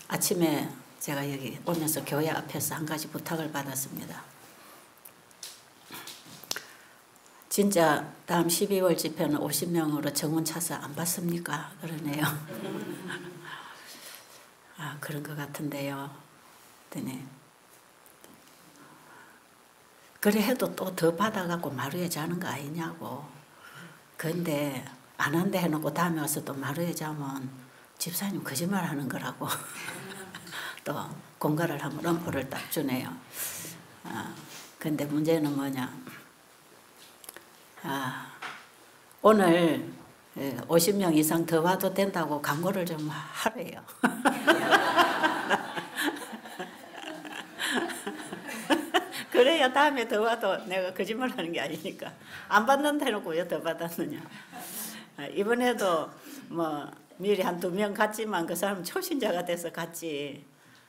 아침에 제가 여기 오면서 교회 앞에서 한 가지 부탁을 받았습니다. 진짜 다음 12월 집회는 50명으로 정원 차서 안 받습니까? 그러네요. 그런 것 같은데요. 그랬더니 그래 해도 또 더 받아갖고 마루에 자는 거 아니냐고. 근데 안 한다 해놓고 다음에 와서 또 마루에 자면 집사님 거짓말 하는 거라고. 또 공갈을 하면 엄포를 딱 주네요. 근데 문제는 뭐냐. 오늘 50명 이상 더 와도 된다고 광고를 좀 하래요. 그래야 다음에 더 와도 내가 거짓말 하는 게 아니니까. 안 받는다 해놓고 왜 더 받았느냐. 이번에도 뭐 미리 한 2명 갔지만 그 사람은 초신자가 돼서 갔지.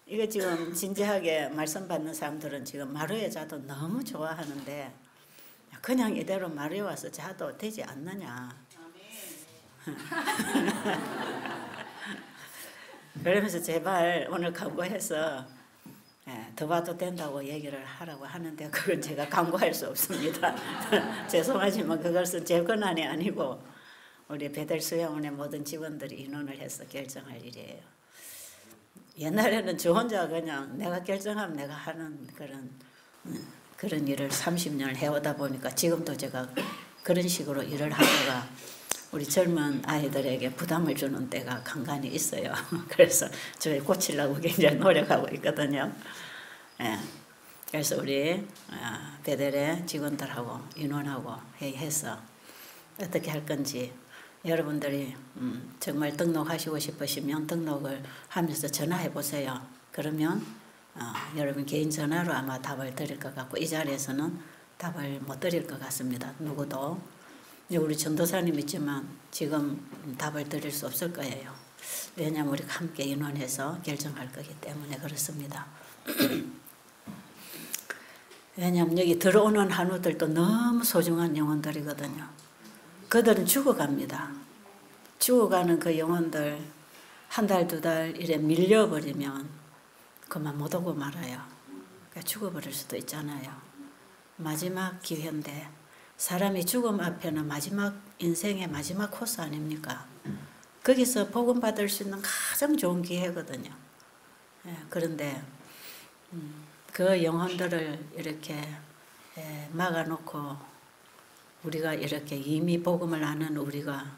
이거 지금 진지하게 말씀 받는 사람들은 지금 마루에 자도 너무 좋아하는데 그냥 이대로 마루에 와서 자도 되지 않느냐. 그러면서 제발 오늘 광고해서 더 봐도 된다고 얘기를 하라고 하는데 그건 제가 광고할 수 없습니다. 죄송하지만 그것은 제 권한이 아니고 우리 베델 수양원의 모든 직원들이 인원을 해서 결정할 일이에요. 옛날에는 저 혼자 그냥 내가 결정하면 내가 하는 그런 일을 30년을 해오다 보니까 지금도 제가 그런 식으로 일을 하다가 우리 젊은 아이들에게 부담을 주는 때가 간간히 있어요. 그래서 저희 고치려고 굉장히 노력하고 있거든요. 그래서 우리 베델의 직원들하고 인원하고 회의해서 어떻게 할 건지 여러분들이 정말 등록하시고 싶으시면 등록을 하면서 전화해 보세요. 그러면 여러분 개인 전화로 아마 답을 드릴 것 같고 이 자리에서는 답을 못 드릴 것 같습니다. 누구도. 우리 전도사님 있지만 지금 답을 드릴 수 없을 거예요. 왜냐하면 우리가 함께 인원해서 결정할 거기 때문에 그렇습니다. 왜냐하면 여기 들어오는 한우들도 너무 소중한 영혼들이거든요. 그들은 죽어갑니다. 죽어가는 그 영혼들 한 달, 2달 이래 밀려버리면 그만 못 오고 말아요. 그러니까 죽어버릴 수도 있잖아요. 마지막 기회인데 사람이 죽음 앞에는 마지막 인생의 마지막 코스 아닙니까? 거기서 복음 받을 수 있는 가장 좋은 기회거든요. 그런데 그 영혼들을 이렇게 막아놓고 우리가 이렇게 이미 복음을 아는 우리가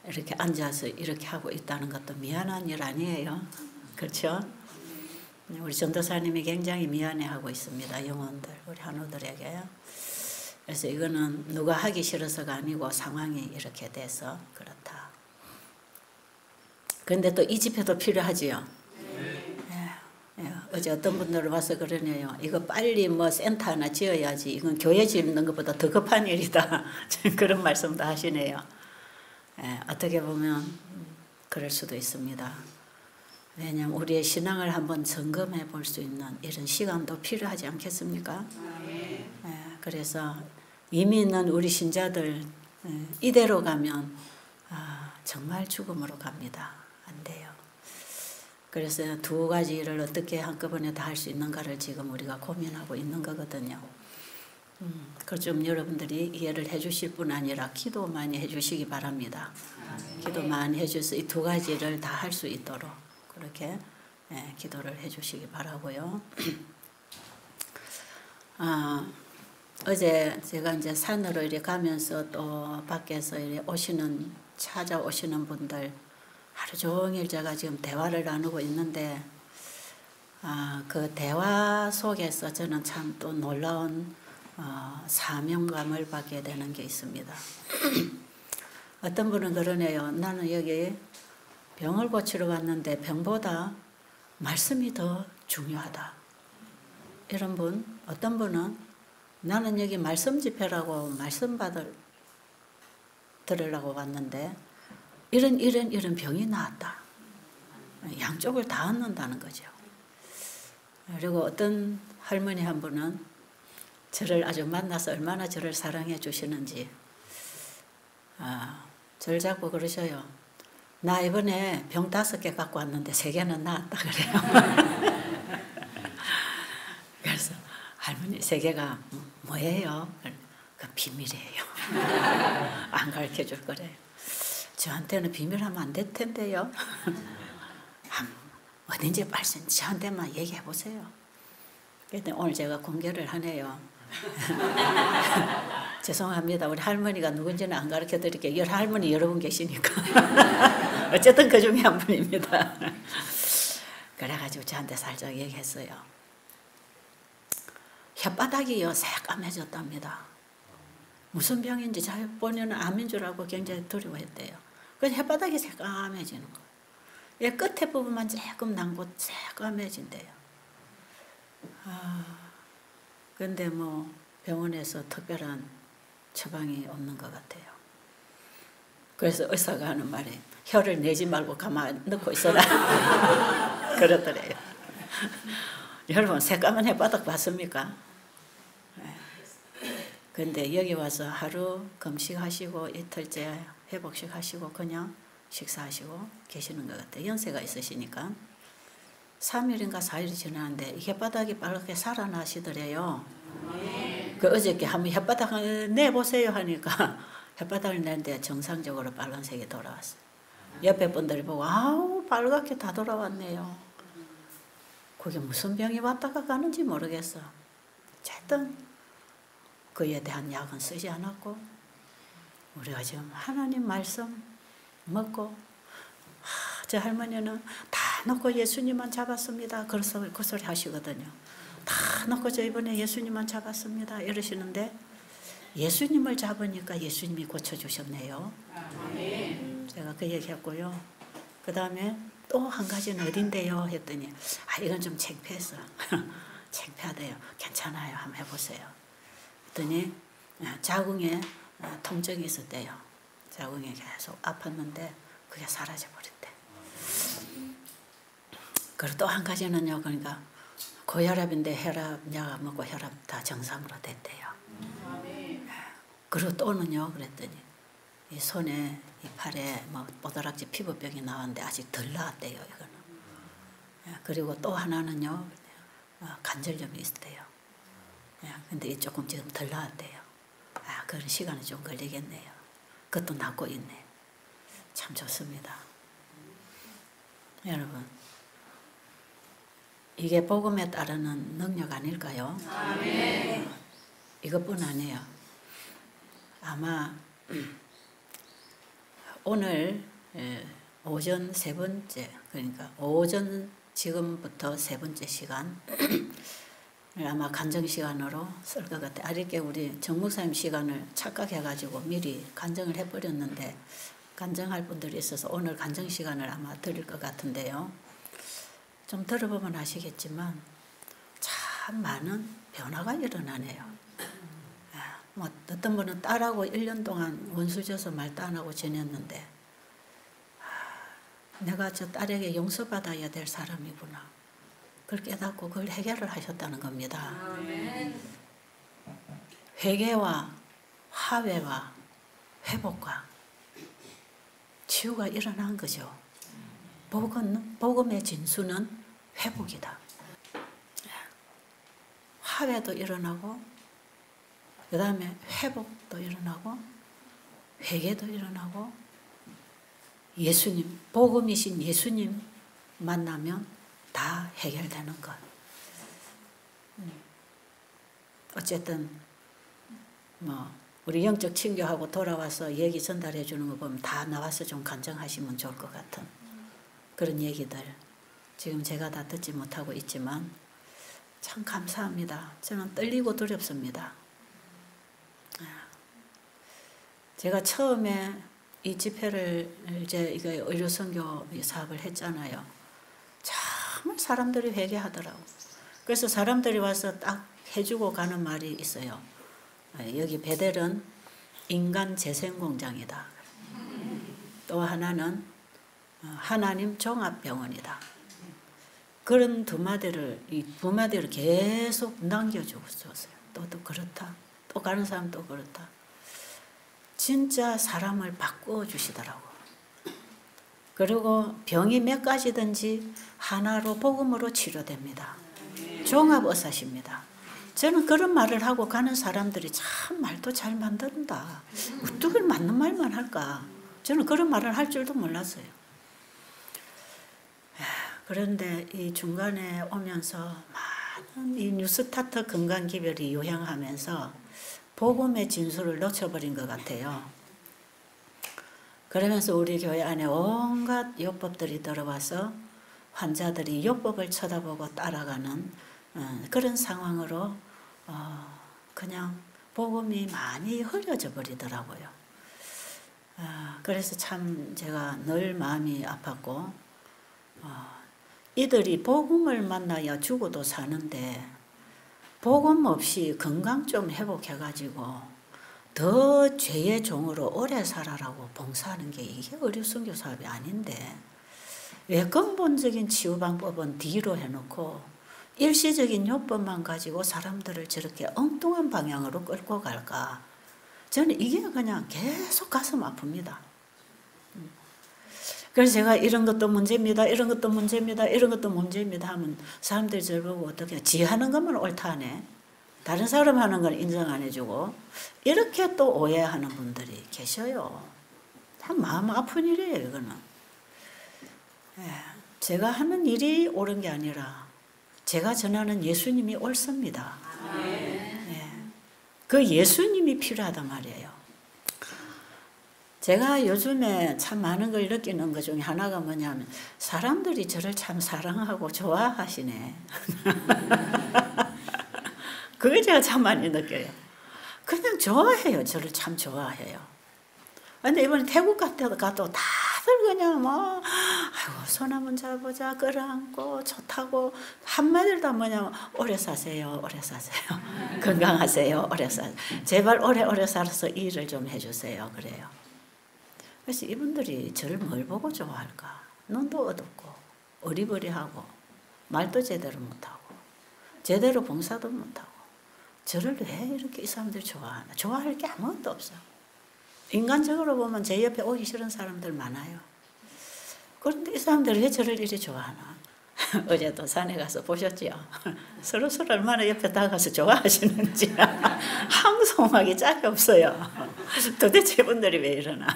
이렇게 앉아서 이렇게 하고 있다는 것도 미안한 일 아니에요. 그렇죠? 우리 전도사님이 굉장히 미안해하고 있습니다. 영혼들, 우리 한우들에게. 그래서 이거는 누가 하기 싫어서가 아니고 상황이 이렇게 돼서 그렇다. 그런데 또 이 집회도 필요하지요. 어제 어떤 분들 와서 그러네요. 이거 빨리 뭐 센터 하나 지어야지. 이건 교회 짓는 것보다 더 급한 일이다. 그런 말씀도 하시네요. 어떻게 보면 그럴 수도 있습니다. 왜냐하면 우리의 신앙을 한번 점검해 볼 수 있는 이런 시간도 필요하지 않겠습니까? 그래서 이미 있는 우리 신자들 이대로 가면 정말 죽음으로 갑니다. 안 돼요. 그래서 2가지 일을 어떻게 한꺼번에 다 할 수 있는가를 지금 우리가 고민하고 있는 거거든요. 그걸 좀 여러분들이 이해를 해 주실 뿐 아니라 기도 많이 해 주시기 바랍니다. 기도 많이 해 주셔서 이 2가지를 다 할 수 있도록 그렇게 기도를 해 주시기 바라고요. 어제 제가 이제 산으로 이렇게 가면서 또 밖에서 이렇게 찾아오시는 분들 하루 종일 제가 지금 대화를 나누고 있는데 그 대화 속에서 저는 참 또 놀라운 사명감을 받게 되는 게 있습니다. 어떤 분은 그러네요. 나는 여기 병을 고치러 왔는데 병보다 말씀이 더 중요하다. 이런 분, 어떤 분은 나는 여기 말씀 집회라고 말씀 들으려고 왔는데 이런 병이 나왔다. 양쪽을 다 얻는다는 거죠. 그리고 어떤 할머니 한 분은 저를 아주 만나서 얼마나 저를 사랑해 주시는지 저를 자꾸 그러셔요. 나 이번에 병 5개 갖고 왔는데 3개는 나았다 그래요. 그래서 할머니 3개가 뭐예요? 그 비밀이에요. 안 가르쳐 줄 거래요. 저한테는 비밀하면 안 될 텐데요. 어딘지 말씀 저한테만 얘기해 보세요. 그런데 오늘 제가 공개를 하네요. 죄송합니다. 우리 할머니가 누군지는 안 가르쳐 드릴게요. 할머니 여러 분 계시니까. 어쨌든 그 중에 한 분입니다. 그래가지고 저한테 살짝 얘기했어요. 혓바닥이요 새까매졌답니다. 무슨 병인지 잘 보면 암인 줄 알고 굉장히 두려워했대요. 그래서 혓바닥이 새까매지는 거예요. 얘 끝에 부분만 조금 남고 새까매진대요. 근데 뭐 병원에서 특별한 처방이 없는 것 같아요. 그래서 의사가 하는 말이 혀를 내지 말고 가만 넣고 있어라. 그러더래요. 여러분 새까만 혓바닥 봤습니까? 근데 여기 와서 하루 금식하시고 이틀째 회복식 하시고 그냥 식사하시고 계시는 것 같아요. 연세가 있으시니까. 3일인가 4일이 지났는데 혓바닥이 빨갛게 살아나시더래요. 그 어저께 한번 혓바닥 내보세요 하니까 혓바닥을 내는데 정상적으로 빨간색이 돌아왔어요. 옆에 분들이 보고 아우 빨갛게 다 돌아왔네요. 그게 무슨 병이 왔다가 가는지 모르겠어. 어쨌든 그에 대한 약은 쓰지 않았고 우리가 지금 하나님 말씀 먹고 저 할머니는 다 놓고 예수님만 잡았습니다. 그래서 그 소리 하시거든요. 다 놓고 저 이번에 예수님만 잡았습니다. 이러시는데 예수님을 잡으니까 예수님이 고쳐주셨네요. 제가 그 얘기했고요. 그 다음에 또 한 가지는 어딘데요? 했더니 이건 좀 창피했어. 창피하대요. 괜찮아요. 한번 해보세요. 했더니 자궁에 통증이 있었대요. 자궁에 계속 아팠는데 그게 사라져버렸대. 그리고 또 한 가지는요. 그러니까 고혈압인데 혈압 약 먹고 혈압 다 정상으로 됐대요. 그리고 또는요. 그랬더니 이 손에 이 팔에 뭐 뽀드락지 피부병이 나왔는데 아직 덜 나았대요. 이거는. 그리고 또 하나는요. 관절염이 있대요. 근데 이 조금 지금 덜 나았대요. 그런 시간이 좀 걸리겠네요. 그것도 낫고 있네. 참 좋습니다. 여러분, 이게 복음에 따르는 능력 아닐까요? 아멘. 이것뿐 아니에요. 아마 오늘 오전 3번째, 그러니까 오전 지금부터 3번째 시간 아마 간증 시간으로 쓸 것 같아요. 이렇게 우리 정 목사님 시간을 착각해가지고 미리 간증을 해버렸는데 간증할 분들이 있어서 오늘 간증 시간을 아마 드릴 것 같은데요. 좀 들어보면 아시겠지만 참 많은 변화가 일어나네요. 뭐 어떤 분은 딸하고 1년 동안 원수져서 말도 안 하고 지냈는데 내가 저 딸에게 용서받아야 될 사람이구나. 그걸 깨닫고 그걸 해결을 하셨다는 겁니다. 회개와 화해와 회복과 치유가 일어난 거죠. 복음의 진수는 회복이다. 화해도 일어나고 그 다음에 회복도 일어나고 회개도 일어나고 예수님, 복음이신 예수님 만나면 다 해결되는 것. 어쨌든 뭐 우리 영적 친교하고 돌아와서 얘기 전달해 주는 거 보면 다 나와서 좀 간증하시면 좋을 것 같은 그런 얘기들 지금 제가 다 듣지 못하고 있지만 참 감사합니다. 저는 떨리고 두렵습니다. 제가 처음에 이 집회를 이제 이거 의료 선교 사업을 했잖아요. 정말 사람들이 회개하더라고. 그래서 사람들이 와서 딱 해주고 가는 말이 있어요. 여기 베델은 인간 재생공장이다. 또 하나는 하나님 종합병원이다. 그런 두 마디를 계속 남겨주고 있었어요. 또 그렇다. 또 가는 사람 또 그렇다. 진짜 사람을 바꾸어 주시더라고. 그리고 병이 몇 가지든지 하나로 복음으로 치료됩니다. 종합의사십니다. 저는 그런 말을 하고 가는 사람들이 참 말도 잘 만든다. 어떻게 맞는 말만 할까? 저는 그런 말을 할 줄도 몰랐어요. 그런데 이 중간에 오면서 많은 이 뉴스타트 건강기별이 유행하면서 복음의 진수를 놓쳐버린 것 같아요. 그러면서 우리 교회 안에 온갖 요법들이 들어와서 환자들이 요법을 쳐다보고 따라가는 그런 상황으로 그냥 복음이 많이 흐려져 버리더라고요. 그래서 참 제가 늘 마음이 아팠고 이들이 복음을 만나야 죽어도 사는데 복음 없이 건강 좀 회복해가지고 더 죄의 종으로 오래 살아라고 봉사하는 게 이게 의료 선교 사업이 아닌데 왜 근본적인 치유 방법은 뒤로 해놓고 일시적인 요법만 가지고 사람들을 저렇게 엉뚱한 방향으로 끌고 갈까? 저는 이게 그냥 계속 가슴 아픕니다. 그래서 제가 이런 것도 문제입니다. 이런 것도 문제입니다. 이런 것도 문제입니다 하면 사람들이 저를 보고 어떻게 지 하는 것만 옳다네. 다른 사람 하는 건 인정 안 해주고 이렇게 또 오해하는 분들이 계셔요. 참 마음 아픈 일이에요. 이거는. 제가 하는 일이 옳은 게 아니라 제가 전하는 예수님이 옳습니다. 그 예수님이 필요하단 말이에요. 제가 요즘에 참 많은 걸 느끼는 것 중에 하나가 뭐냐면 사람들이 저를 참 사랑하고 좋아하시네. 그걸 제가 참 많이 느껴요. 그냥 좋아해요. 저를 참 좋아해요. 근데 이번에 태국 가도 다들 그냥 뭐 아이고 손 한번 잡아보자 끌어안고 좋다고 한마디를 다 뭐냐면 오래 사세요. 오래 사세요. 건강하세요. 오래 사세요. 제발 오래 살아서 일을 좀 해주세요. 그래요. 그래서 이분들이 저를 뭘 보고 좋아할까? 눈도 어둡고 어리버리하고 말도 제대로 못하고 제대로 봉사도 못하고 저를 왜 이렇게 이 사람들이 좋아하나? 좋아할 게 아무것도 없어. 인간적으로 보면 제 옆에 오기 싫은 사람들 많아요. 그런데 이 사람들이 왜 저를 이리 좋아하나? 어제도 산에 가서 보셨죠? 서로 얼마나 옆에 다가가서 좋아하시는지 항송하기 짝이 없어요. 도대체 이분들이 왜 이러나?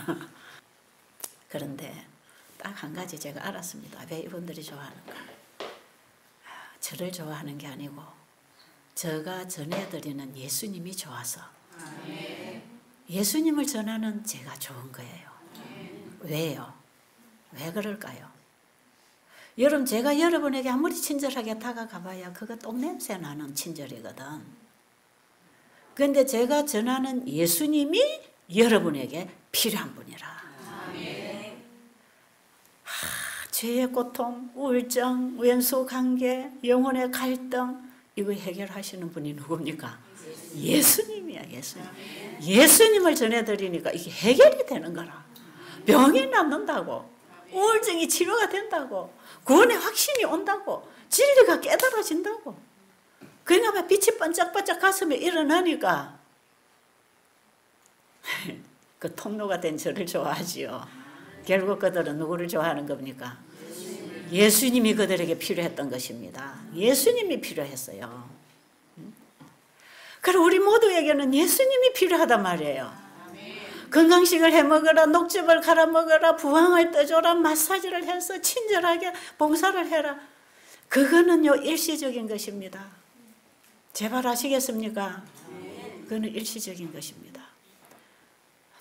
그런데 딱 한 가지 제가 알았습니다. 왜 이분들이 좋아하는가? 저를 좋아하는 게 아니고 제가 전해드리는 예수님이 좋아서 예수님을 전하는 제가 좋은 거예요. 왜요? 왜 그럴까요? 여러분 제가 여러분에게 아무리 친절하게 다가가봐야 그거 똥냄새 나는 친절이거든. 그런데 제가 전하는 예수님이 여러분에게 필요한 분이라. 죄의 고통, 우울증, 왼수 관계, 영혼의 갈등 이거 해결하시는 분이 누굽니까? 예수님이야. 예수님. 예수님을 전해드리니까 이게 해결이 되는 거라. 병이 낫는다고, 우울증이 치료가 된다고, 구원의 확신이 온다고, 진리가 깨달아진다고. 그냥 빛이 반짝반짝 가슴에 일어나니까 그 통로가 된 저를 좋아하지요. 결국 그들은 누구를 좋아하는 겁니까? 예수님이 그들에게 필요했던 것입니다. 예수님이 필요했어요. 그리고 우리 모두에게는 예수님이 필요하단 말이에요. 건강식을 해먹어라, 녹즙을 갈아 먹어라, 부항을 떠줘라, 마사지를 해서 친절하게 봉사를 해라. 그거는요 일시적인 것입니다. 제발 아시겠습니까? 그거는 일시적인 것입니다.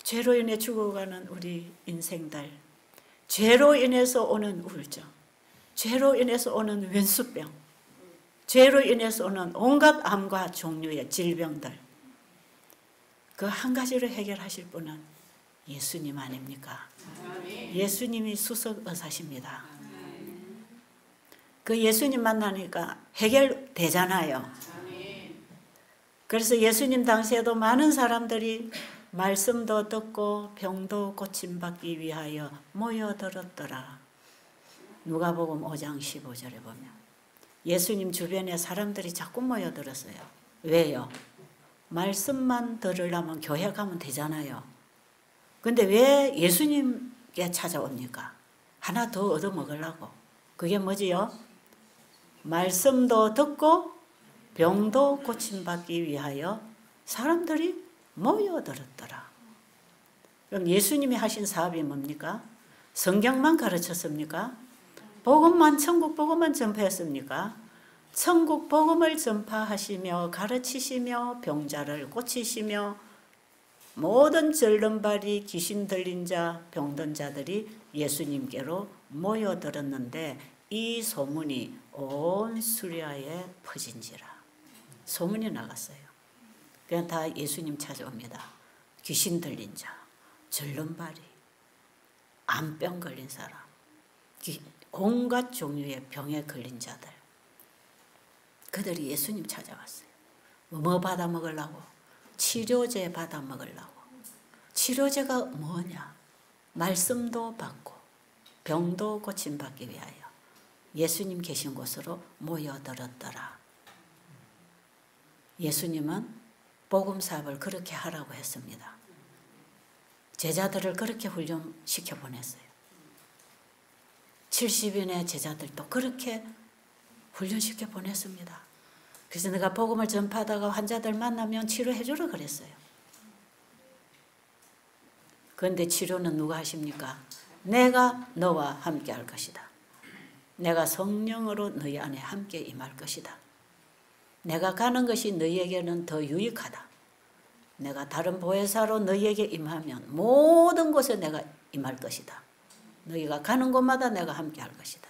죄로 인해 죽어가는 우리 인생들, 죄로 인해서 오는 우울증, 죄로 인해서 오는 왼수병, 죄로 인해서 오는 온갖 암과 종류의 질병들, 그 한 가지를 해결하실 분은 예수님 아닙니까? 예수님이 수석 의사십니다. 그 예수님 만나니까 해결되잖아요. 그래서 예수님 당시에도 많은 사람들이 말씀도 듣고 병도 고침받기 위하여 모여들었더라. 누가복음 5장 15절에 보면 예수님 주변에 사람들이 자꾸 모여들었어요. 왜요? 말씀만 들으려면 교회 가면 되잖아요. 근데 왜 예수님께 찾아옵니까? 하나 더 얻어먹으려고. 그게 뭐지요? 말씀도 듣고 병도 고침받기 위하여 사람들이 모여들었더라. 그럼 예수님이 하신 사업이 뭡니까? 성경만 가르쳤습니까? 복음만, 천국 복음만 전파했습니까? 천국 복음을 전파하시며 가르치시며 병자를 고치시며 모든 절름발이 귀신 들린 자, 병든 자들이 예수님께로 모여들었는데 이 소문이 온 수리아에 퍼진지라. 소문이 나갔어요. 그냥 다 예수님 찾아옵니다. 귀신 들린 자, 절름발이, 암병 걸린 사람, 온갖 종류의 병에 걸린 자들, 그들이 예수님 찾아갔어요. 뭐 받아 먹으려고? 치료제 받아 먹으려고. 치료제가 뭐냐? 말씀도 받고 병도 고침받기 위하여 예수님 계신 곳으로 모여들었더라. 예수님은 복음 사업을 그렇게 하라고 했습니다. 제자들을 그렇게 훈련시켜 보냈어요. 70인의 제자들도 그렇게 훈련시켜 보냈습니다. 그래서 내가 복음을 전파하다가 환자들 만나면 치료해 주라 그랬어요. 그런데 치료는 누가 하십니까? 내가 너와 함께 할 것이다. 내가 성령으로 너희 안에 함께 임할 것이다. 내가 가는 것이 너희에게는 더 유익하다. 내가 다른 보혜사로 너희에게 임하면 모든 곳에 내가 임할 것이다. 너희가 가는 곳마다 내가 함께 할 것이다.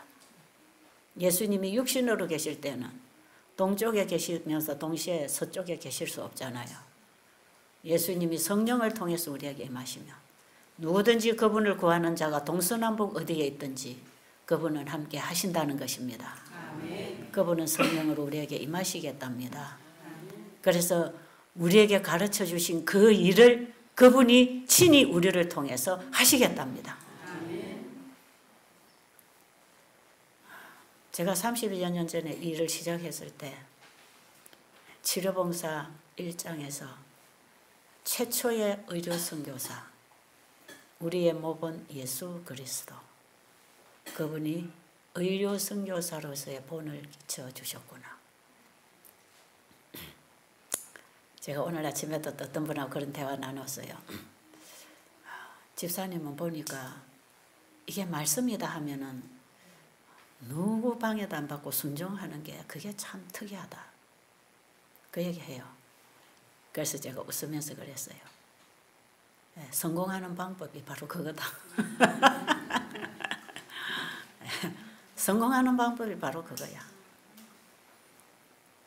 예수님이 육신으로 계실 때는 동쪽에 계시면서 동시에 서쪽에 계실 수 없잖아요. 예수님이 성령을 통해서 우리에게 임하시면 누구든지 그분을 구하는 자가 동서남북 어디에 있든지 그분은 함께 하신다는 것입니다. 아멘. 그분은 성령으로 우리에게 임하시겠답니다. 그래서 우리에게 가르쳐 주신 그 일을 그분이 친히 우리를 통해서 하시겠답니다. 제가 31여 년 전에 일을 시작했을 때 치료봉사 1장에서 최초의 의료 선교사, 우리의 모본 예수 그리스도, 그분이 의료 선교사로서의 본을 끼쳐 주셨구나. 제가 오늘 아침에도 어떤 분하고 그런 대화 나눴어요. 집사님은 보니까 이게 말씀이다 하면은 누구 방해도 안 받고 순종하는 게 그게 참 특이하다. 그 얘기해요. 그래서 제가 웃으면서 그랬어요. 네, 성공하는 방법이 바로 그거다. 성공하는 방법이 바로 그거야.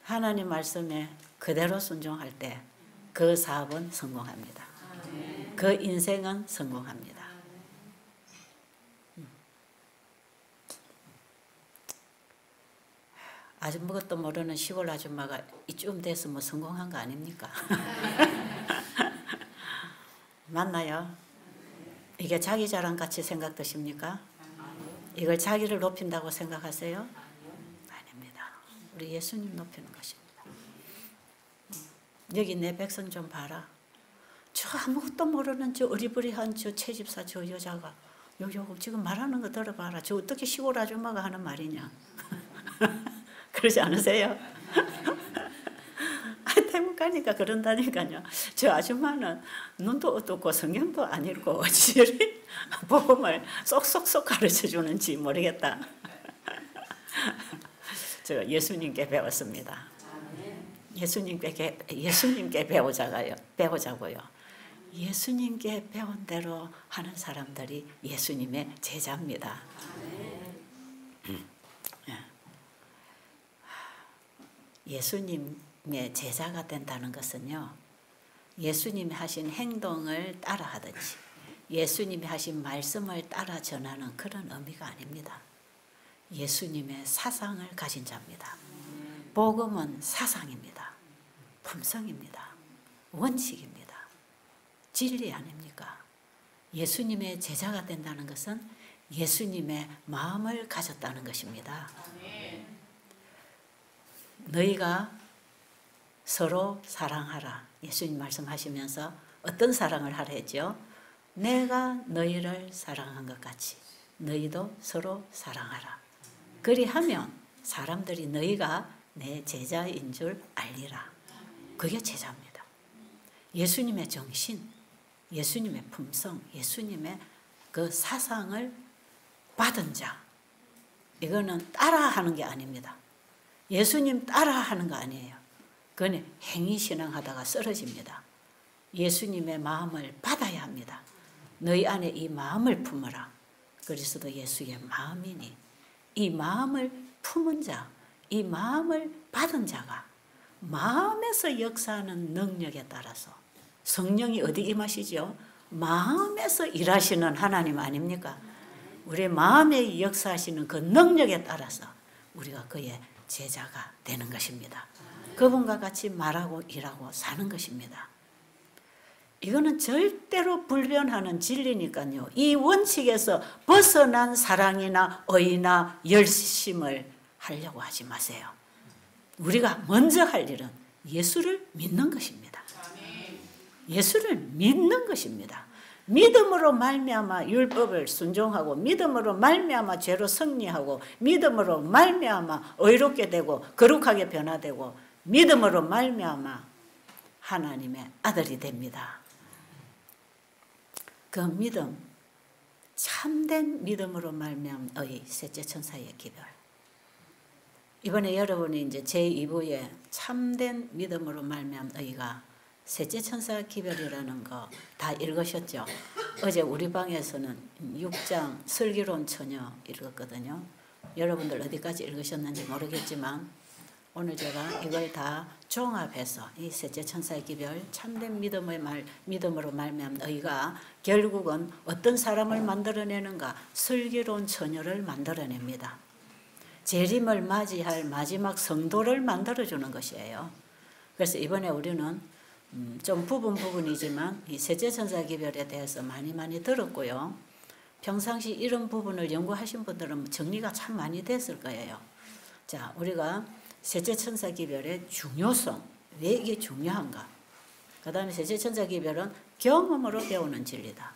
하나님 말씀에 그대로 순종할 때 그 사업은 성공합니다. 그 인생은 성공합니다. 아무것도 모르는 시골 아줌마가 이쯤 돼서 뭐 성공한 거 아닙니까? 맞나요? 이게 자기 자랑 같이 생각되십니까? 이걸 자기를 높인다고 생각하세요? 아닙니다. 우리 예수님 높이는 것입니다. 여기 내 백성 좀 봐라. 저 아무것도 모르는 저 어리버리한 저 채집사 저 여자가 요 지금 말하는 거 들어봐라. 저 어떻게 시골 아줌마가 하는 말이냐. 그러지 않으세요? 태국 가니까 그런다니까요. 저 아줌마는 눈도 어둡고 성경도 안 읽고 어찌저리 복음을 쏙쏙쏙 가르쳐 주는지 모르겠다. 제가 예수님께 배웠습니다. 예수님께 배우자고요. 예수님께 배운 대로 하는 사람들이 예수님의 제자입니다. 예수님의 제자가 된다는 것은요, 예수님이 하신 행동을 따라 하든지 예수님이 하신 말씀을 따라 전하는 그런 의미가 아닙니다. 예수님의 사상을 가진 자입니다. 복음은 사상입니다. 품성입니다. 원칙입니다. 진리 아닙니까? 예수님의 제자가 된다는 것은 예수님의 마음을 가졌다는 것입니다. 너희가 서로 사랑하라. 예수님 말씀하시면서 어떤 사랑을 하라 했죠? 내가 너희를 사랑한 것 같이 너희도 서로 사랑하라. 그리하면 사람들이 너희가 내 제자인 줄 알리라. 그게 제자입니다. 예수님의 정신, 예수님의 품성, 예수님의 그 사상을 받은 자. 이거는 따라하는 게 아닙니다. 예수님 따라하는 거 아니에요. 그건 행위신앙하다가 쓰러집니다. 예수님의 마음을 받아야 합니다. 너희 안에 이 마음을 품어라. 그리스도 예수의 마음이니 이 마음을 품은 자, 이 마음을 받은 자가 마음에서 역사하는 능력에 따라서 성령이 어디 임하시죠? 마음에서 일하시는 하나님 아닙니까? 우리 마음에 역사하시는 그 능력에 따라서 우리가 그의 제자가 되는 것입니다. 그분과 같이 말하고 일하고 사는 것입니다. 이거는 절대로 불변하는 진리니까요. 이 원칙에서 벗어난 사랑이나 의나 열심을 하려고 하지 마세요. 우리가 먼저 할 일은 예수를 믿는 것입니다. 예수를 믿는 것입니다. 믿음으로 말미암아 율법을 순종하고 믿음으로 말미암아 죄로 승리하고 믿음으로 말미암아 의롭게 되고 거룩하게 변화되고 믿음으로 말미암아 하나님의 아들이 됩니다. 그 믿음, 참된 믿음으로 말미암의 셋째 천사의 기별. 이번에 여러분이 이제 제2부에 참된 믿음으로 말미암의가 셋째 천사 기별이라는 거 다 읽으셨죠? 어제 우리 방에서는 6장 슬기로운 처녀 읽었거든요. 여러분들 어디까지 읽으셨는지 모르겠지만 오늘 제가 이걸 다 종합해서 이 셋째 천사의 기별, 참된 믿음으로 말미암은 의가 결국은 어떤 사람을 만들어내는가? 슬기로운 처녀를 만들어냅니다. 재림을 맞이할 마지막 성도를 만들어주는 것이에요. 그래서 이번에 우리는 좀 부분이지만 이 셋째 천사 기별에 대해서 많이 들었고요. 평상시 이런 부분을 연구하신 분들은 정리가 참 많이 됐을 거예요. 자, 우리가 셋째 천사 기별의 중요성, 왜 이게 중요한가? 그 다음에 셋째 천사 기별은 경험으로 배우는 진리다.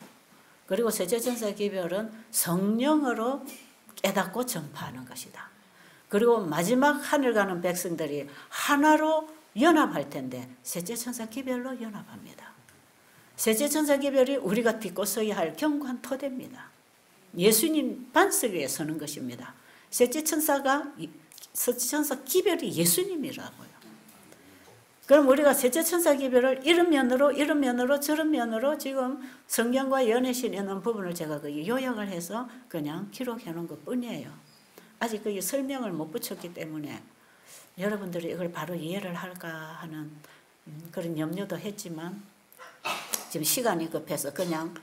그리고 셋째 천사 기별은 성령으로 깨닫고 전파하는 것이다. 그리고 마지막 하늘 가는 백성들이 하나로 연합할 텐데 셋째 천사 기별로 연합합니다. 셋째 천사 기별이 우리가 딛고 서야 할 견고한 토대입니다. 예수님 반석 위에 서는 것입니다. 셋째 천사 기별이 예수님이라고요. 그럼 우리가 셋째 천사 기별을 이런 면으로 저런 면으로 지금 성경과 연해신 있는 부분을 제가 요약을 해서 그냥 기록해 놓은 것 뿐이에요. 아직 그게 설명을 못 붙였기 때문에 여러분들이 이걸 바로 이해를 할까 하는 그런 염려도 했지만 지금 시간이 급해서 그냥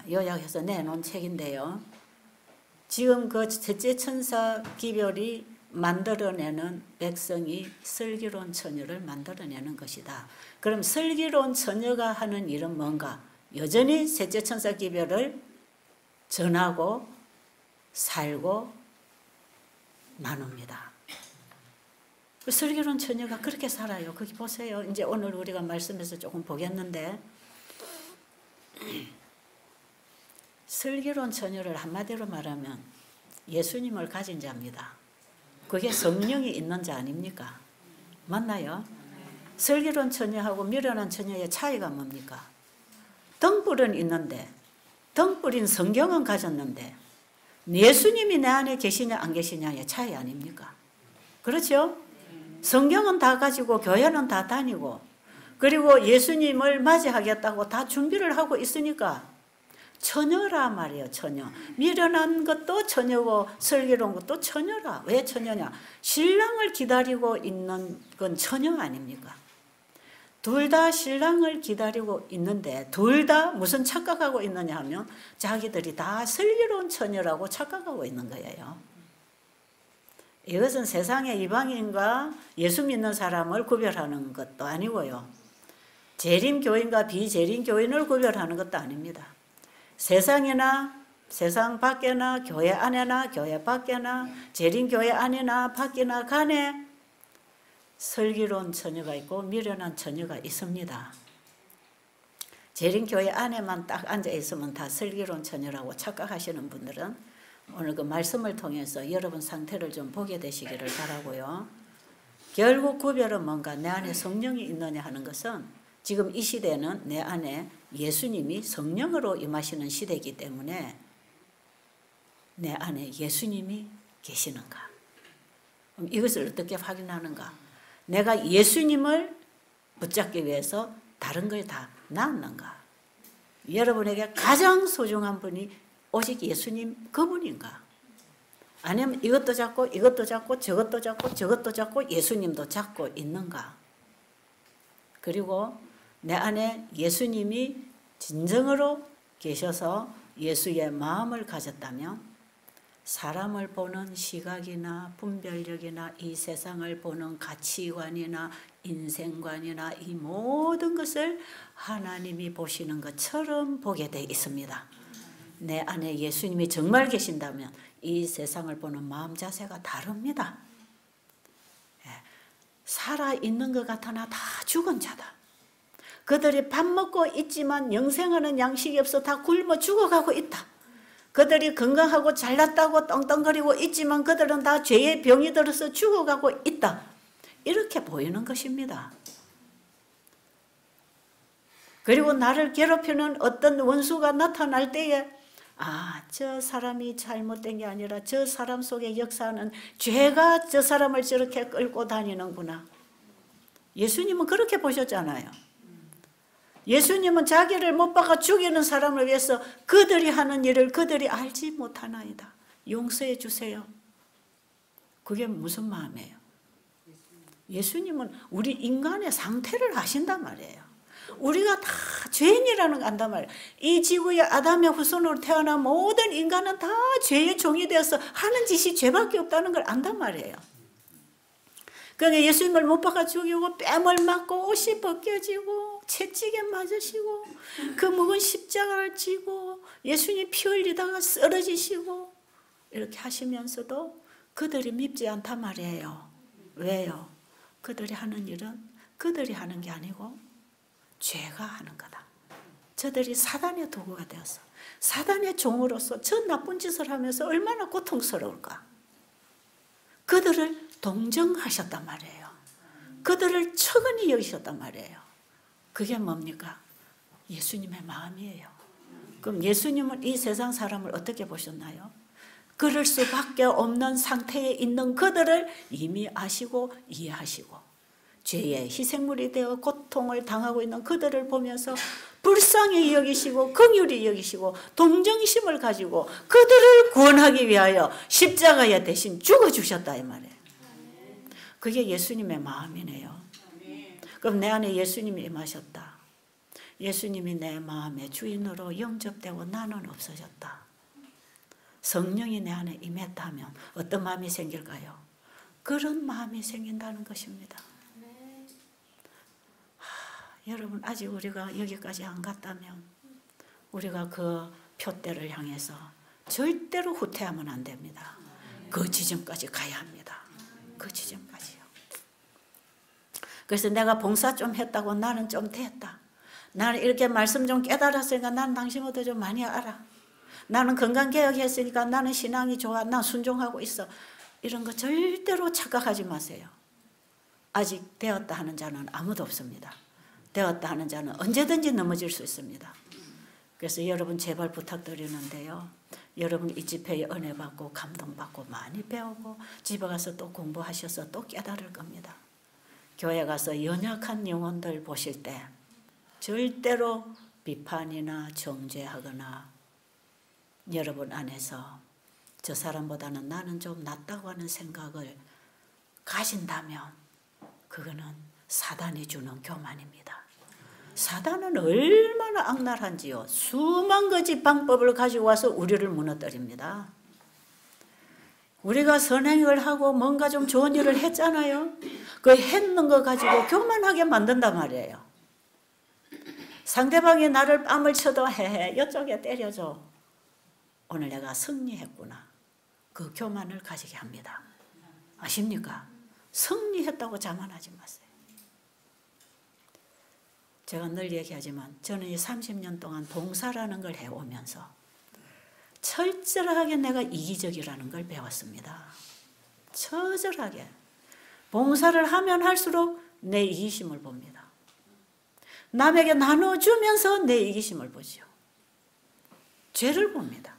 요약해서 내놓은 책인데요. 지금 그 셋째 천사 기별이 만들어내는 백성이 슬기로운 처녀를 만들어내는 것이다. 그럼 슬기로운 처녀가 하는 일은 뭔가? 여전히 셋째 천사 기별을 전하고 살고 나눕니다. 슬기로운 처녀가 그렇게 살아요. 거기 보세요. 이제 오늘 우리가 말씀에서 조금 보겠는데 슬기로운 처녀를 한마디로 말하면 예수님을 가진 자입니다. 그게 성령이 있는 자 아닙니까? 맞나요? 슬기로운 처녀하고 미련한 처녀의 차이가 뭡니까? 등불은 있는데 등불인 성경은 가졌는데 예수님이 내 안에 계시냐 안 계시냐의 차이 아닙니까? 그렇죠? 성경은 다 가지고 교회는 다 다니고 그리고 예수님을 맞이하겠다고 다 준비를 하고 있으니까 처녀라 말이에요. 처녀. 미련한 것도 처녀고 슬기로운 것도 처녀라. 왜 처녀냐? 신랑을 기다리고 있는 건 처녀 아닙니까? 둘 다 신랑을 기다리고 있는데 둘 다 무슨 착각하고 있느냐 하면 자기들이 다 슬기로운 처녀라고 착각하고 있는 거예요. 이것은 세상의 이방인과 예수 믿는 사람을 구별하는 것도 아니고요. 재림교인과 비재림교인을 구별하는 것도 아닙니다. 세상이나 세상 밖에나 교회 안에나 교회 밖에나 재림교회 안이나 밖이나 간에 슬기로운 처녀가 있고 미련한 처녀가 있습니다. 재림교회 안에만 딱 앉아 있으면 다 슬기로운 처녀라고 착각하시는 분들은 오늘 그 말씀을 통해서 여러분 상태를 좀 보게 되시기를 바라고요. 결국 구별은 뭔가 내 안에 성령이 있느냐 하는 것은 지금 이 시대는 내 안에 예수님이 성령으로 임하시는 시대이기 때문에 내 안에 예수님이 계시는가? 그럼 이것을 어떻게 확인하는가? 내가 예수님을 붙잡기 위해서 다른 걸 다 놨는가? 여러분에게 가장 소중한 분이 오직 예수님 그분인가? 아니면 이것도 잡고 이것도 잡고 저것도 잡고 저것도 잡고 예수님도 잡고 있는가? 그리고 내 안에 예수님이 진정으로 계셔서 예수의 마음을 가졌다면 사람을 보는 시각이나 분별력이나 이 세상을 보는 가치관이나 인생관이나 이 모든 것을 하나님이 보시는 것처럼 보게 되어 있습니다. 내 안에 예수님이 정말 계신다면 이 세상을 보는 마음 자세가 다릅니다. 살아있는 것 같으나 다 죽은 자다. 그들이 밥 먹고 있지만 영생하는 양식이 없어 다 굶어 죽어가고 있다. 그들이 건강하고 잘났다고 떵떵거리고 있지만 그들은 다 죄의 병이 들어서 죽어가고 있다. 이렇게 보이는 것입니다. 그리고 나를 괴롭히는 어떤 원수가 나타날 때에 저 사람이 잘못된 게 아니라 저 사람 속에 역사하는 죄가 저 사람을 저렇게 끌고 다니는구나. 예수님은 그렇게 보셨잖아요. 예수님은 자기를 못 박아 죽이는 사람을 위해서 그들이 하는 일을 그들이 알지 못하나이다. 용서해 주세요. 그게 무슨 마음이에요? 예수님은 우리 인간의 상태를 아신단 말이에요. 우리가 다 죄인이라는 거 안단 말이에요. 이 지구의 아담의 후손으로 태어난 모든 인간은 다 죄의 종이 되어서 하는 짓이 죄밖에 없다는 걸 안단 말이에요. 그러니까 예수님을 못 박아 죽이고 뺨을 맞고 옷이 벗겨지고 채찍에 맞으시고 그 무거운 십자가를 지고 예수님 피 흘리다가 쓰러지시고 이렇게 하시면서도 그들이 밉지 않단 말이에요. 왜요? 그들이 하는 일은 그들이 하는 게 아니고 죄가 하는 거다. 저들이 사단의 도구가 되어서 사단의 종으로서 저 나쁜 짓을 하면서 얼마나 고통스러울까. 그들을 동정하셨단 말이에요. 그들을 처근히 여기셨단 말이에요. 그게 뭡니까? 예수님의 마음이에요. 그럼 예수님은 이 세상 사람을 어떻게 보셨나요? 그럴 수밖에 없는 상태에 있는 그들을 이미 아시고 이해하시고 죄의 희생물이 되어 고통을 당하고 있는 그들을 보면서 불쌍히 여기시고 긍휼히 여기시고 동정심을 가지고 그들을 구원하기 위하여 십자가에 대신 죽어주셨다 이 말이에요. 그게 예수님의 마음이네요. 그럼 내 안에 예수님이 임하셨다. 예수님이 내 마음의 주인으로 영접되고 나는 없어졌다. 성령이 내 안에 임했다면 어떤 마음이 생길까요? 그런 마음이 생긴다는 것입니다. 여러분 아직 우리가 여기까지 안 갔다면 우리가 그 표대를 향해서 절대로 후퇴하면 안 됩니다. 그 지점까지 가야 합니다. 그 지점까지요. 그래서 내가 봉사 좀 했다고 나는 좀 됐다. 나는 이렇게 말씀 좀 깨달았으니까 나는 당신보다 좀 많이 알아. 나는 건강개혁했으니까 나는 신앙이 좋아. 난 순종하고 있어. 이런 거 절대로 착각하지 마세요. 아직 되었다 하는 자는 아무도 없습니다. 되었다 하는 자는 언제든지 넘어질 수 있습니다. 그래서 여러분 제발 부탁드리는데요. 여러분 이 집회에 은혜 받고 감동받고 많이 배우고 집에 가서 또 공부하셔서 또 깨달을 겁니다. 교회 가서 연약한 영혼들 보실 때 절대로 비판이나 정죄하거나 여러분 안에서 저 사람보다는 나는 좀 낫다고 하는 생각을 가진다면 그거는 사단이 주는 교만입니다. 사단은 얼마나 악랄한지요. 수만 가지 방법을 가지고 와서 우리를 무너뜨립니다. 우리가 선행을 하고 뭔가 좀 좋은 일을 했잖아요. 그 했는 거 가지고 교만하게 만든단 말이에요. 상대방이 나를 뺨을 쳐도 헤헤 이쪽에 때려줘. 오늘 내가 승리했구나. 그 교만을 가지게 합니다. 아십니까? 승리했다고 자만하지 마세요. 제가 늘 얘기하지만 저는 이 30년 동안 봉사라는 걸 해오면서 철저하게 내가 이기적이라는 걸 배웠습니다. 처절하게. 봉사를 하면 할수록 내 이기심을 봅니다. 남에게 나눠주면서 내 이기심을 보죠. 죄를 봅니다.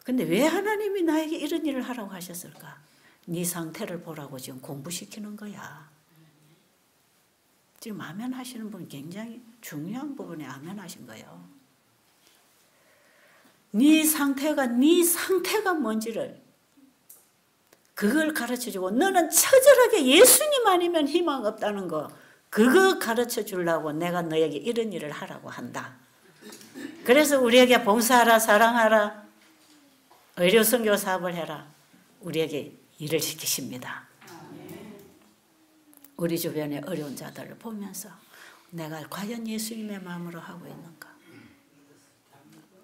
근데 왜 하나님이 나에게 이런 일을 하라고 하셨을까? 네 상태를 보라고 지금 공부시키는 거야. 지금 아멘 하시는 분 굉장히 중요한 부분에 아멘 하신 거예요. 네 상태가 뭔지를 그걸 가르쳐주고 너는 처절하게 예수님 아니면 희망 없다는 거 그거 가르쳐 주려고 내가 너에게 이런 일을 하라고 한다. 그래서 우리에게 봉사하라, 사랑하라, 의료 선교 사업을 해라. 우리에게 일을 시키십니다. 우리 주변의 어려운 자들을 보면서 내가 과연 예수님의 마음으로 하고 있는가?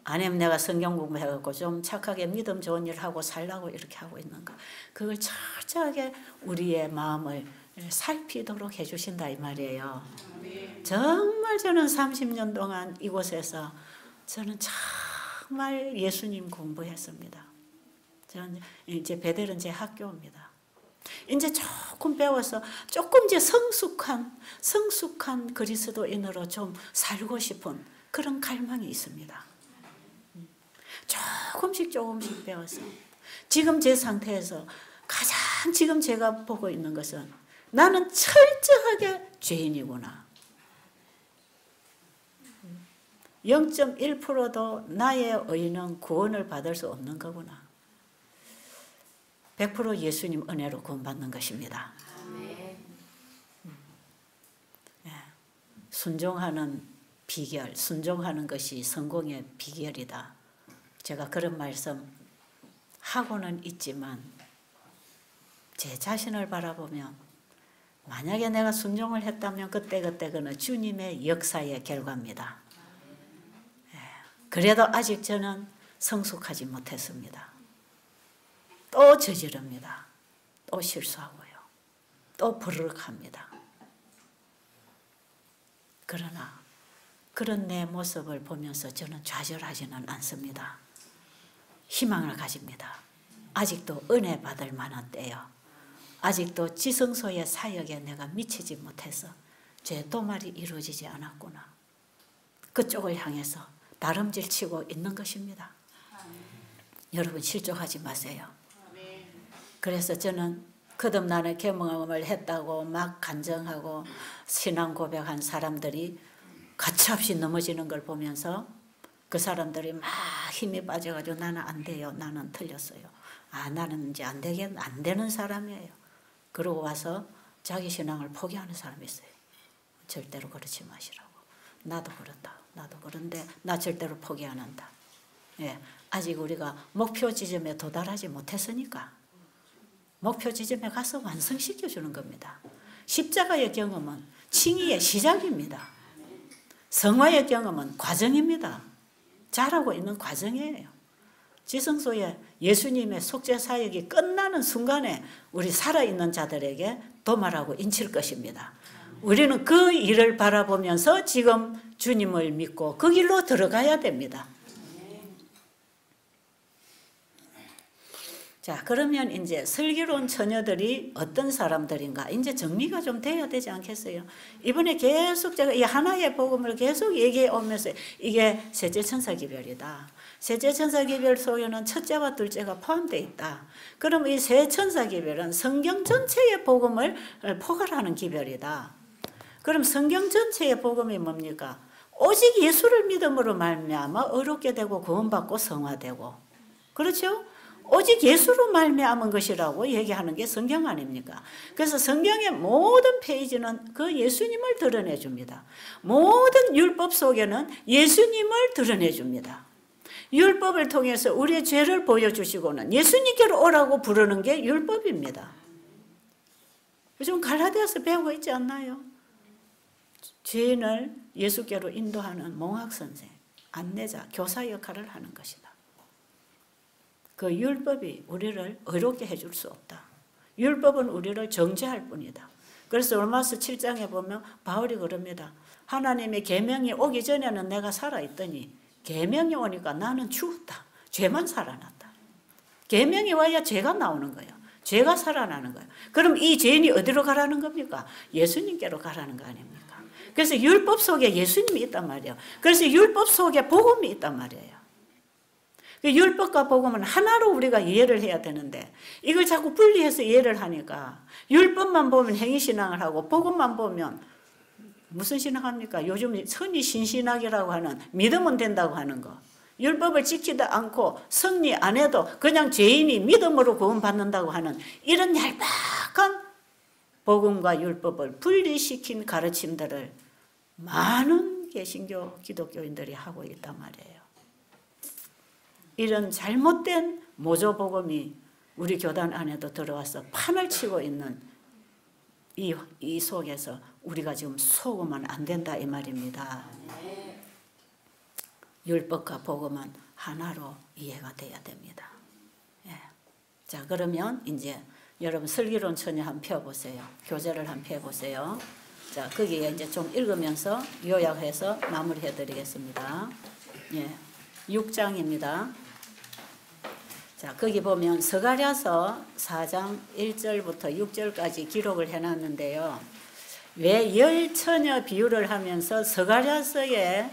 아니면 내가 성경 공부해갖고 좀 착하게 믿음 좋은 일 하고 살라고 이렇게 하고 있는가? 그걸 철저하게 우리의 마음을 살피도록 해주신다 이 말이에요. 정말 저는 30년 동안 이곳에서 저는 정말 예수님 공부했습니다. 저는 이제 베델은 제 학교입니다. 이제 조금 배워서 조금 이제 성숙한 그리스도인으로 좀 살고 싶은 그런 갈망이 있습니다. 조금씩 배워서 지금 제 상태에서 가장 지금 제가 보고 있는 것은 나는 철저하게 죄인이구나. 0.1%도 나의 의는 구원을 받을 수 없는 거구나. 100% 예수님 은혜로 구원받는 것입니다. 순종하는 비결, 순종하는 것이 성공의 비결이다. 제가 그런 말씀 하고는 있지만 제 자신을 바라보면 만약에 내가 순종을 했다면 그때 그는 주님의 역사의 결과입니다. 그래도 아직 저는 성숙하지 못했습니다. 또 저지릅니다. 또 실수하고요. 또 버럭합니다. 그러나 그런 내 모습을 보면서 저는 좌절하지는 않습니다. 희망을 가집니다. 아직도 은혜 받을 만한 때요. 아직도 지성소의 사역에 내가 미치지 못해서 죄 도말이 이루어지지 않았구나. 그쪽을 향해서 다름질 치고 있는 것입니다. 여러분 실족하지 마세요. 그래서 저는 거듭나는 경험을 했다고 막 간증하고 신앙 고백한 사람들이 가차없이 넘어지는 걸 보면서 그 사람들이 막 힘이 빠져가지고 나는 안 돼요. 나는 틀렸어요. 나는 이제 안 되는 사람이에요. 그러고 와서 자기 신앙을 포기하는 사람이 있어요. 절대로 그렇지 마시라고. 나도 그렇다. 나도 그런데 나 절대로 포기 안 한다. 아직 우리가 목표 지점에 도달하지 못했으니까 목표 지점에 가서 완성시켜 주는 겁니다. 십자가의 경험은 칭의의 시작입니다. 성화의 경험은 과정입니다. 자라고 있는 과정이에요. 지성소에 예수님의 속죄 사역이 끝나는 순간에 우리 살아있는 자들에게 도말하고 인칠 것입니다. 우리는 그 일을 바라보면서 지금 주님을 믿고 그 길로 들어가야 됩니다. 자, 그러면 이제 슬기로운 처녀들이 어떤 사람들인가 이제 정리가 좀 돼야 되지 않겠어요? 이번에 계속 제가 이 하나의 복음을 계속 얘기해 오면서 이게 셋째 천사기별이다. 셋째 천사기별 속에는 첫째와 둘째가 포함되어 있다. 그럼 이 세 천사기별은 성경 전체의 복음을 포괄하는 기별이다. 그럼 성경 전체의 복음이 뭡니까? 오직 예수를 믿음으로 말미암아 의롭게 되고 구원받고 성화되고, 그렇죠? 오직 예수로 말미암은 것이라고 얘기하는 게 성경 아닙니까? 그래서 성경의 모든 페이지는 그 예수님을 드러내 줍니다. 모든 율법 속에는 예수님을 드러내 줍니다. 율법을 통해서 우리의 죄를 보여주시고는 예수님께로 오라고 부르는 게 율법입니다. 요즘 갈라디아서 배우고 있지 않나요? 죄인을 예수께로 인도하는 몽학선생, 안내자, 교사 역할을 하는 것이다. 그 율법이 우리를 의롭게 해줄 수 없다. 율법은 우리를 정죄할 뿐이다. 그래서 로마서 7장에 보면 바울이 그럽니다. 하나님의 계명이 오기 전에는 내가 살아있더니 계명이 오니까 나는 죽었다. 죄만 살아났다. 계명이 와야 죄가 나오는 거예요. 죄가 살아나는 거예요. 그럼 이 죄인이 어디로 가라는 겁니까? 예수님께로 가라는 거 아닙니까? 그래서 율법 속에 예수님이 있단 말이에요. 그래서 율법 속에 복음이 있단 말이에요. 율법과 복음은 하나로 우리가 이해를 해야 되는데 이걸 자꾸 분리해서 이해를 하니까 율법만 보면 행위신앙을 하고 복음만 보면 무슨 신앙합니까? 요즘 흔히 신신학이라고 하는 믿으면 된다고 하는 거. 율법을 지키지 않고 승리 안 해도 그냥 죄인이 믿음으로 구원받는다고 하는 이런 얄팍한 복음과 율법을 분리시킨 가르침들을 많은 개신교 기독교인들이 하고 있단 말이에요. 이런 잘못된 모조복음이 우리 교단 안에도 들어와서 판을 치고 있는 이 속에서 우리가 지금 속으면 안 된다 이 말입니다. 율법과 복음은 하나로 이해가 돼야 됩니다. 예. 자, 그러면 이제 여러분 슬기로운 처녀 한번 펴보세요. 교재를 한번 펴보세요. 자, 거기에 이제 좀 읽으면서 요약해서 마무리해 드리겠습니다. 예. 6장입니다. 자, 거기 보면 스가랴서 4장 1절부터 6절까지 기록을 해놨는데요. 왜 열처녀 비유를 하면서 스가랴서에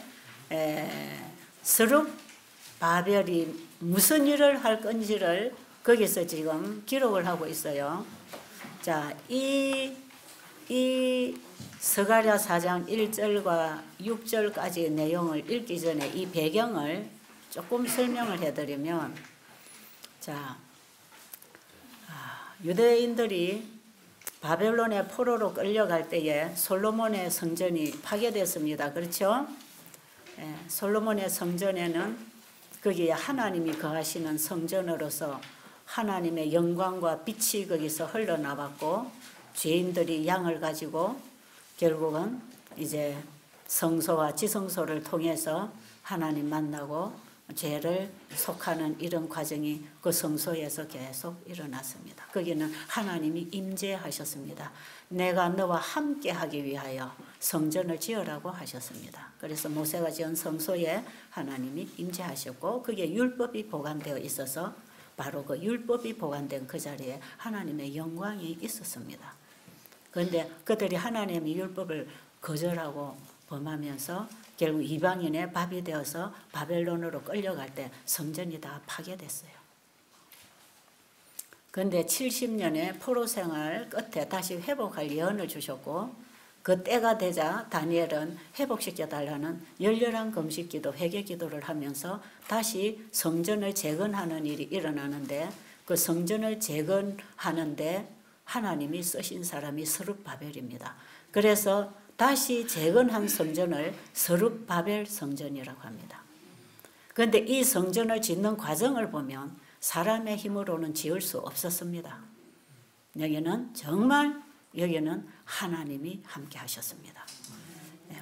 스룹바벨이 무슨 일을 할 건지를 거기서 지금 기록을 하고 있어요. 자, 이 스가랴 4장 1절과 6절까지 내용을 읽기 전에 이 배경을 조금 설명을 해드리면, 자, 유대인들이 바벨론의 포로로 끌려갈 때에 솔로몬의 성전이 파괴됐습니다. 그렇죠? 예, 솔로몬의 성전에는 거기에 하나님이 거하시는 성전으로서 하나님의 영광과 빛이 거기서 흘러나왔고, 죄인들이 양을 가지고 결국은 이제 성소와 지성소를 통해서 하나님 만나고 죄를 속하는 이런 과정이 그 성소에서 계속 일어났습니다. 거기는 하나님이 임재하셨습니다. 내가 너와 함께 하기 위하여 성전을 지으라고 하셨습니다. 그래서 모세가 지은 성소에 하나님이 임재하셨고 거기에 율법이 보관되어 있어서 바로 그 율법이 보관된 그 자리에 하나님의 영광이 있었습니다. 그런데 그들이 하나님의 율법을 거절하고 범하면서 결국 이방인의 밥이 되어서 바벨론으로 끌려갈 때 성전이 다 파괴됐어요. 그런데 70년의 포로 생활 끝에 다시 회복할 예언을 주셨고 그 때가 되자 다니엘은 회복시켜달라는 열렬한 금식기도 회개기도를 하면서 다시 성전을 재건하는 일이 일어나는데 그 성전을 재건하는데 하나님이 쓰신 사람이 스룹바벨입니다. 그래서 다시 재건한 성전을 스룹바벨 성전이라고 합니다. 그런데 이 성전을 짓는 과정을 보면 사람의 힘으로는 지을 수 없었습니다. 여기는 정말 여기는 하나님이 함께 하셨습니다.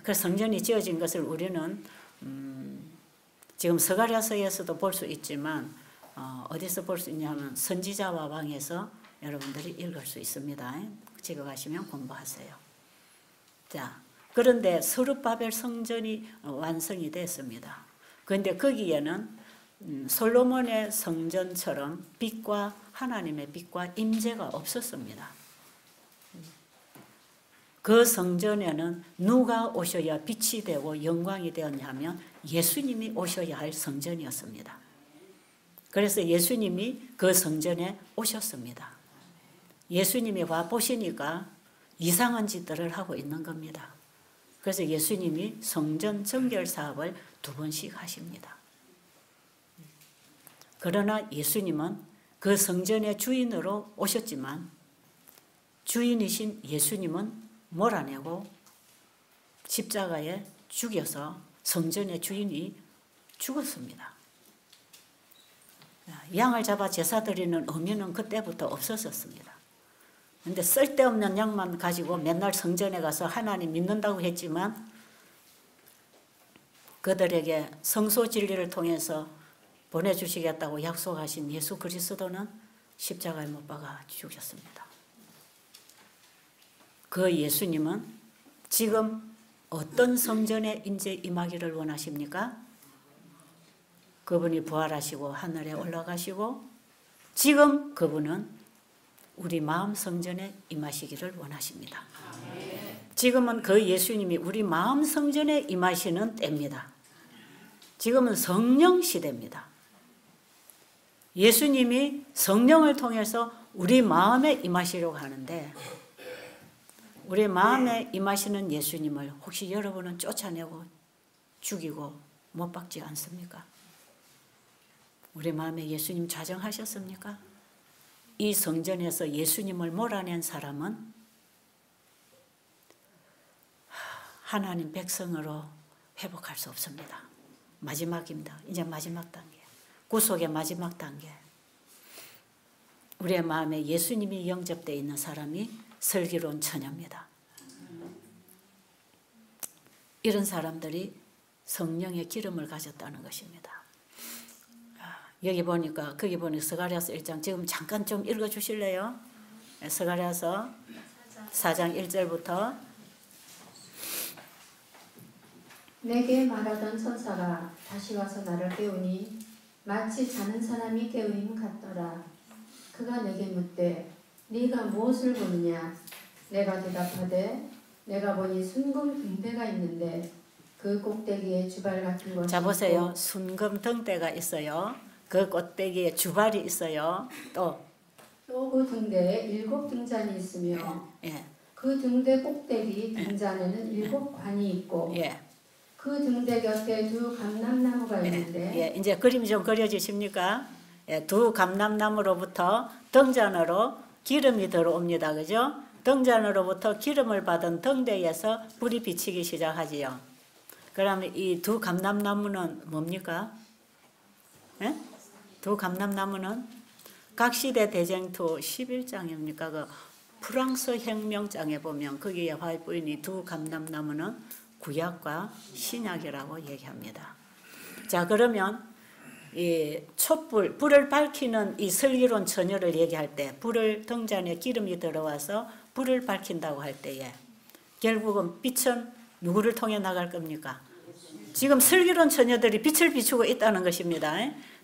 그 성전이 지어진 것을 우리는 지금 스가랴서에서도 볼 수 있지만 어디서 볼 수 있냐면 선지자와 왕에서 여러분들이 읽을 수 있습니다. 지금 가시면 공부하세요. 자, 그런데 스룹바벨 성전이 완성이 됐습니다. 그런데 거기에는 솔로몬의 성전처럼 빛과 하나님의 빛과 임재가 없었습니다. 그 성전에는 누가 오셔야 빛이 되고 영광이 되었냐면 예수님이 오셔야 할 성전이었습니다. 그래서 예수님이 그 성전에 오셨습니다. 예수님이 와 보시니까 이상한 짓들을 하고 있는 겁니다. 그래서 예수님이 성전 정결 사업을 2번씩 하십니다. 그러나 예수님은 그 성전의 주인으로 오셨지만 주인이신 예수님은 몰아내고 십자가에 죽여서 성전의 주인이 죽었습니다. 양을 잡아 제사 드리는 의미는 그때부터 없었습니다. 근데 쓸데없는 양만 가지고 맨날 성전에 가서 하나님 믿는다고 했지만 그들에게 성소 진리를 통해서 보내주시겠다고 약속하신 예수 그리스도는 십자가에 못 박아 죽으셨습니다. 그 예수님은 지금 어떤 성전에 이제 임하기를 원하십니까? 그분이 부활하시고 하늘에 올라가시고 지금 그분은 우리 마음 성전에 임하시기를 원하십니다. 지금은 그 예수님이 우리 마음 성전에 임하시는 때입니다. 지금은 성령 시대입니다. 예수님이 성령을 통해서 우리 마음에 임하시려고 하는데 우리 마음에 임하시는 예수님을 혹시 여러분은 쫓아내고 죽이고 못 박지 않습니까? 우리 마음에 예수님 좌정하셨습니까? 이 성전에서 예수님을 몰아낸 사람은 하나님 백성으로 회복할 수 없습니다. 마지막입니다. 이제 마지막 단계. 구속의 마지막 단계. 우리의 마음에 예수님이 영접되어 있는 사람이 슬기로운 처녀입니다. 이런 사람들이 성령의 기름을 가졌다는 것입니다. 여기 보니까 거기 보니 스가랴서 1장 지금 잠깐 좀 읽어주실래요? 스가랴서 4장 1절부터 내게 말하던 천사가 다시 와서 나를 깨우니 마치 자는 사람이 깨우림 같더라. 그가 내게 묻되 네가 무엇을 보느냐? 내가 대답하되 내가 보니 순금 등대가 있는데 그 꼭대기에 주발 같은 것이 자 보세요. 순금 등대가 있어요. 그 꼭대기에 주발이 있어요. 또 그 등대에 7 등잔이 있으며 그 등대 꼭대기 등잔에는 7 관이 있고 그 등대 곁에 2 감람나무가 있는데 이제 그림이 좀 그려지십니까? 두 감람나무로부터 등잔으로 기름이 들어옵니다. 그죠? 등잔으로부터 기름을 받은 등대에서 불이 비치기 시작하지요. 그러면 이 두 감람나무는 뭡니까? 두 감람나무는 각시대 대쟁투 11장입니까? 그 프랑스 혁명장에 보면 거기에 화이부인이 두 감람나무는 구약과 신약이라고 얘기합니다. 자 그러면 이 촛불, 불을 밝히는 이 슬기로운 처녀를 얘기할 때 불을 등잔에 기름이 들어와서 불을 밝힌다고 할 때에 결국은 빛은 누구를 통해 나갈 겁니까? 지금 슬기로운 처녀들이 빛을 비추고 있다는 것입니다.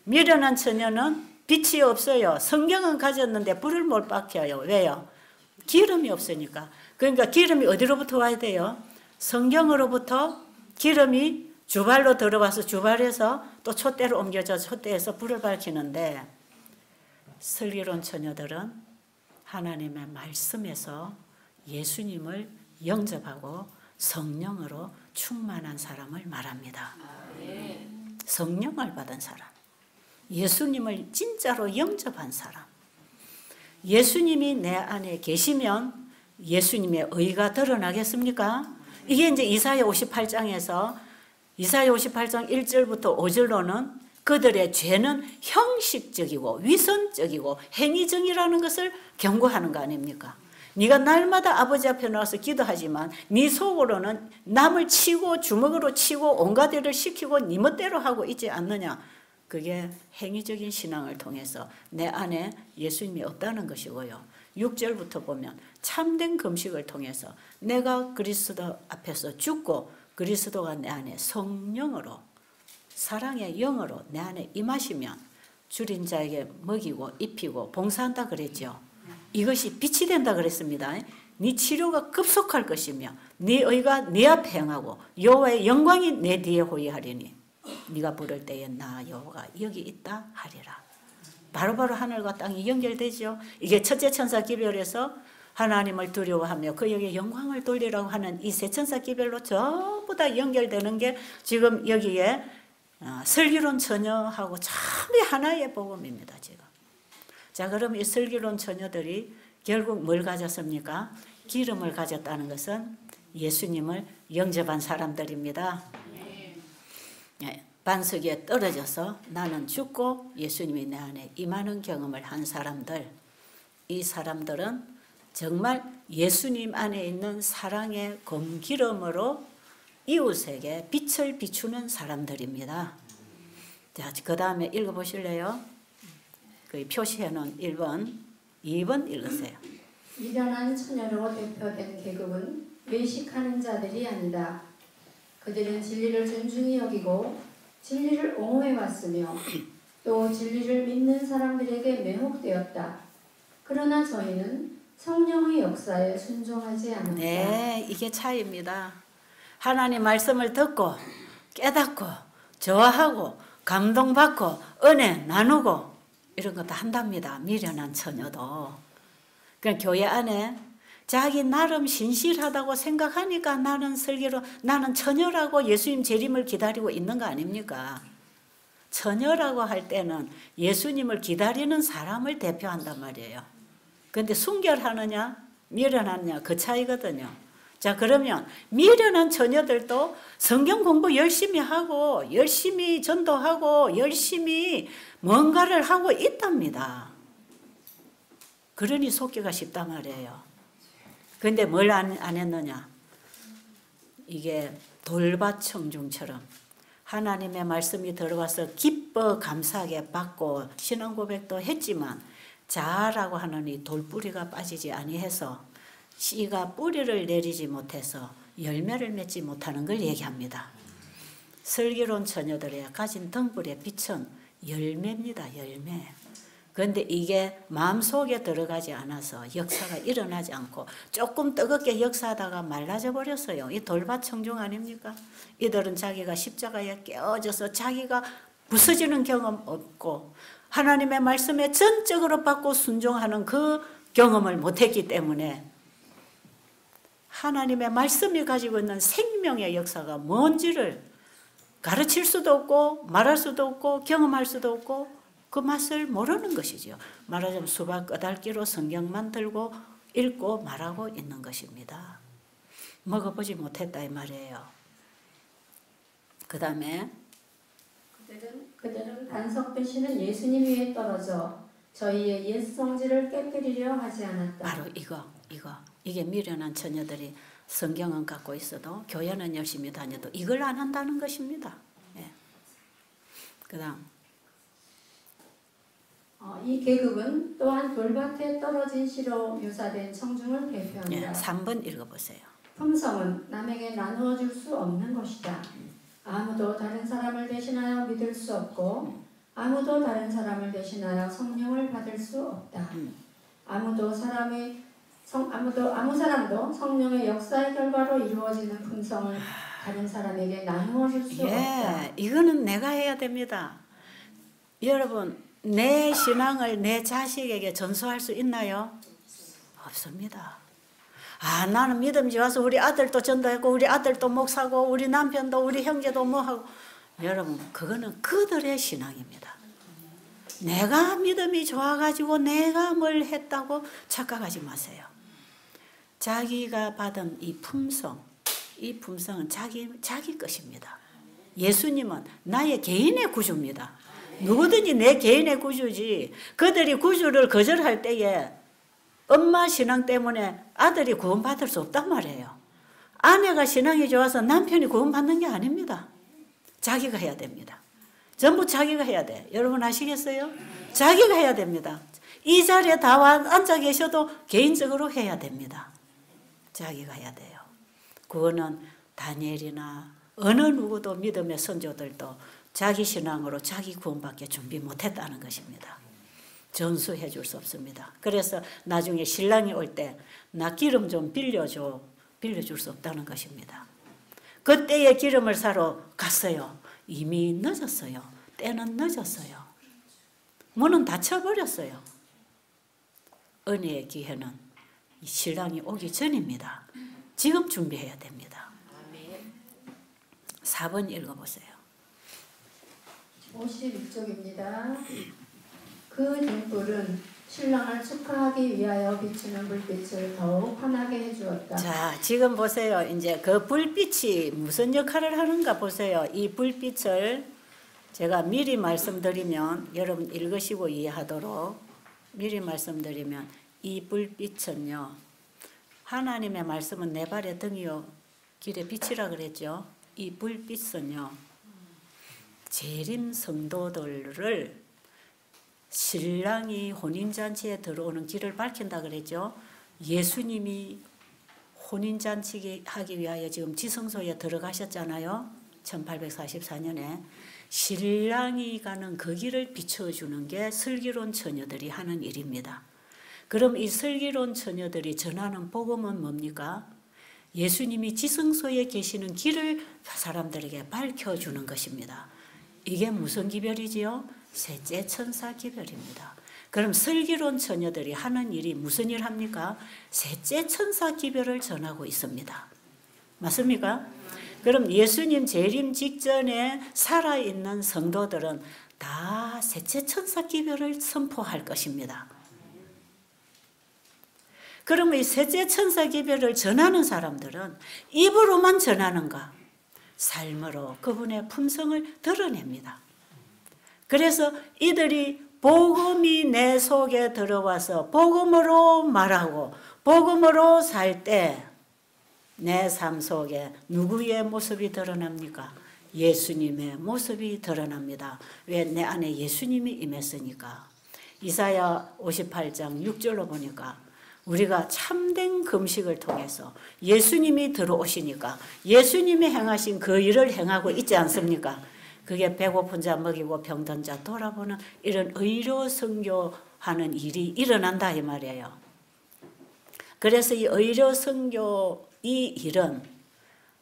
미련한 처녀는 빛이 없어요. 성경은 가졌는데 불을 못 밝혀요. 왜요? 기름이 없으니까. 그러니까 기름이 어디로부터 와야 돼요? 성경으로부터 기름이 주발로 들어와서 주발에서 또 촛대로 옮겨져 촛대에서 불을 밝히는데 슬기로운 처녀들은 하나님의 말씀에서 예수님을 영접하고 성령으로 충만한 사람을 말합니다. 성령을 받은 사람, 예수님을 진짜로 영접한 사람. 예수님이 내 안에 계시면 예수님의 의가 드러나겠습니까? 이게 이제 이사야 58장에서 이사야 58장 1절부터 5절로는 그들의 죄는 형식적이고 위선적이고 행위적이라는 것을 경고하는 거 아닙니까? 네가 날마다 아버지 앞에 나와서 기도하지만 네 속으로는 남을 치고 주먹으로 치고 온갖 일을 시키고 네 멋대로 하고 있지 않느냐. 그게 행위적인 신앙을 통해서 내 안에 예수님이 없다는 것이고요. 6절부터 보면 참된 금식을 통해서 내가 그리스도 앞에서 죽고 그리스도가 내 안에 성령으로 사랑의 영으로 내 안에 임하시면 줄인 자에게 먹이고 입히고 봉사한다 그랬죠. 이것이 빛이 된다 그랬습니다. 네 치료가 급속할 것이며 네 의가 네 앞에 행하고 여호와의 영광이 내 뒤에 호위하리니 네가 부를 때에 나 여호와가 여기 있다 하리라. 바로바로 하늘과 땅이 연결되죠. 이게 첫째 천사 기별에서 하나님을 두려워하며 그에게 영광을 돌리라고 하는 이 세 천사 기별로 전부 다 연결되는 게 지금 여기에 슬기로운 처녀하고 참이 하나의 복음입니다. 지금. 자, 그럼 이 슬기로운 처녀들이 결국 뭘 가졌습니까? 기름을 가졌다는 것은 예수님을 영접한 사람들입니다. 반석에 떨어져서 나는 죽고 예수님이 내 안에 임하는 경험을 한 사람들. 이 사람들은 정말 예수님 안에 있는 사랑의 검기름으로 이웃에게 빛을 비추는 사람들입니다. 자, 그 다음에 읽어보실래요? 그 표시해놓은 1번, 2번 읽으세요. 미련한 처녀로 대표된 계급은 외식하는 자들이 아니다. 그들은 진리를 존중히 여기고 진리를 옹호해왔으며 또 진리를 믿는 사람들에게 매혹되었다. 그러나 저희는 성령의 역사에 순종하지 않았다. 네, 이게 차이입니다. 하나님 말씀을 듣고 깨닫고 좋아하고 감동받고 은혜 나누고 이런 것도 한답니다. 미련한 처녀도. 그러니까 교회 안에 자기 나름 신실하다고 생각하니까 나는 설계로 나는 처녀라고 예수님 재림을 기다리고 있는 거 아닙니까? 처녀라고 할 때는 예수님을 기다리는 사람을 대표한단 말이에요. 그런데 순결하느냐 미련하느냐 그 차이거든요. 자, 그러면 미련한 처녀들도 성경 공부 열심히 하고 열심히 전도하고 열심히 뭔가를 하고 있답니다. 그러니 속기가 쉽단 말이에요. 그런데 뭘 안 했느냐? 이게 돌밭 청중처럼 하나님의 말씀이 들어와서 기뻐 감사하게 받고 신앙 고백도 했지만 자라고 하는 이 돌뿌리가 빠지지 아니해서 씨가 뿌리를 내리지 못해서 열매를 맺지 못하는 걸 얘기합니다. 슬기로운 처녀들의 가진 등불의 빛은 열매입니다. 열매. 그런데 이게 마음속에 들어가지 않아서 역사가 일어나지 않고 조금 뜨겁게 역사하다가 말라져 버렸어요. 이 돌밭 청중 아닙니까? 이들은 자기가 십자가에 깨어져서 자기가 부서지는 경험 없고 하나님의 말씀에 전적으로 받고 순종하는 그 경험을 못했기 때문에 하나님의 말씀이 가지고 있는 생명의 역사가 뭔지를 가르칠 수도 없고 말할 수도 없고 경험할 수도 없고 그 맛을 모르는 것이죠. 말하자면 수박 끄달기로 성경만 들고 읽고 말하고 있는 것입니다. 먹어보지 못했다 이 말이에요. 그 다음에 그들은 반석 되시는 예수님 위에 떨어져 저희의 옛 성질을 깨뜨리려 하지 않았다. 바로 이게 미련한 처녀들이 성경은 갖고 있어도 교회는 열심히 다녀도 이걸 안 한다는 것입니다. 예. 그 다음 이 계급은 또한 돌밭에 떨어진 시로 묘사된 청중을 대표합니다. 예, 3번 읽어보세요. 품성은 남에게 나누어 줄 수 없는 것이다. 아무도 다른 사람을 대신하여 믿을 수 없고 아무도 다른 사람을 대신하여 성령을 받을 수 없다. 아무 사람도 성령의 역사의 결과로 이루어지는 품성을 다른 사람에게 나누어 줄 수 없다. 이거는 내가 해야 됩니다. 여러분 내 신앙을 내 자식에게 전수할 수 있나요? 없습니다. 나는 믿음지 와서 우리 아들도 전도했고 우리 아들도 목사고 우리 남편도 우리 형제도 뭐하고 여러분 그거는 그들의 신앙입니다. 내가 믿음이 좋아가지고 내가 뭘 했다고 착각하지 마세요. 자기가 받은 이 품성은 자기 것입니다. 예수님은 나의 개인의 구주입니다. 누구든지 내 개인의 구주지 그들이 구주를 거절할 때에 엄마 신앙 때문에 아들이 구원받을 수 없단 말이에요. 아내가 신앙이 좋아서 남편이 구원받는 게 아닙니다. 자기가 해야 됩니다. 전부 자기가 해야 돼. 여러분 아시겠어요? 자기가 해야 됩니다. 이 자리에 다 앉아 계셔도 개인적으로 해야 됩니다. 자기가 해야 돼요. 그거는 다니엘이나 어느 누구도 믿음의 선조들도 자기 신앙으로 자기 구원받게 준비 못했다는 것입니다. 전수해 줄 수 없습니다. 그래서 나중에 신랑이 올 때 나 기름 좀 빌려줄 수 없다는 것입니다. 그때의 기름을 사러 갔어요. 이미 늦었어요. 때는 늦었어요. 문은 닫혀버렸어요. 은혜의 기회는 신랑이 오기 전입니다. 지금 준비해야 됩니다. 4번 읽어보세요. 52쪽입니다. 그 등불은 신랑을 축하하기 위하여 비추는 불빛을 더욱 환하게 해주었다. 자, 지금 보세요. 이제 그 불빛이 무슨 역할을 하는가 보세요. 이 불빛을 제가 미리 말씀드리면 여러분 읽으시고 이해하도록 미리 말씀드리면 이 불빛은요. 하나님의 말씀은 내 발의 등이요 길의 빛이라 그랬죠. 이 불빛은요. 재림 성도들을 신랑이 혼인잔치에 들어오는 길을 밝힌다 그랬죠. 예수님이 혼인잔치 하기 위하여 지금 지성소에 들어가셨잖아요. 1844년에 신랑이 가는 그 길을 비춰주는 게 슬기로운 처녀들이 하는 일입니다. 그럼 이 슬기로운 처녀들이 전하는 복음은 뭡니까? 예수님이 지성소에 계시는 길을 사람들에게 밝혀주는 것입니다. 이게 무슨 기별이지요? 셋째 천사 기별입니다. 그럼 슬기로운 처녀들이 하는 일이 무슨 일 합니까? 셋째 천사 기별을 전하고 있습니다. 맞습니까? 그럼 예수님 재림 직전에 살아있는 성도들은 다 셋째 천사 기별을 선포할 것입니다. 그러면 이 셋째 천사 기별을 전하는 사람들은 입으로만 전하는가? 삶으로 그분의 품성을 드러냅니다. 그래서 이들이 복음이 내 속에 들어와서 복음으로 말하고 복음으로 살 때 내 삶 속에 누구의 모습이 드러납니까? 예수님의 모습이 드러납니다. 왜? 내 안에 예수님이 임했으니까. 이사야 58장 6절로 보니까 우리가 참된 금식을 통해서 예수님이 들어오시니까 예수님이 행하신 그 일을 행하고 있지 않습니까? 그게 배고픈 자 먹이고 병든 자 돌아보는 이런 의료 선교하는 일이 일어난다 이 말이에요. 그래서 이 의료 선교 이 일은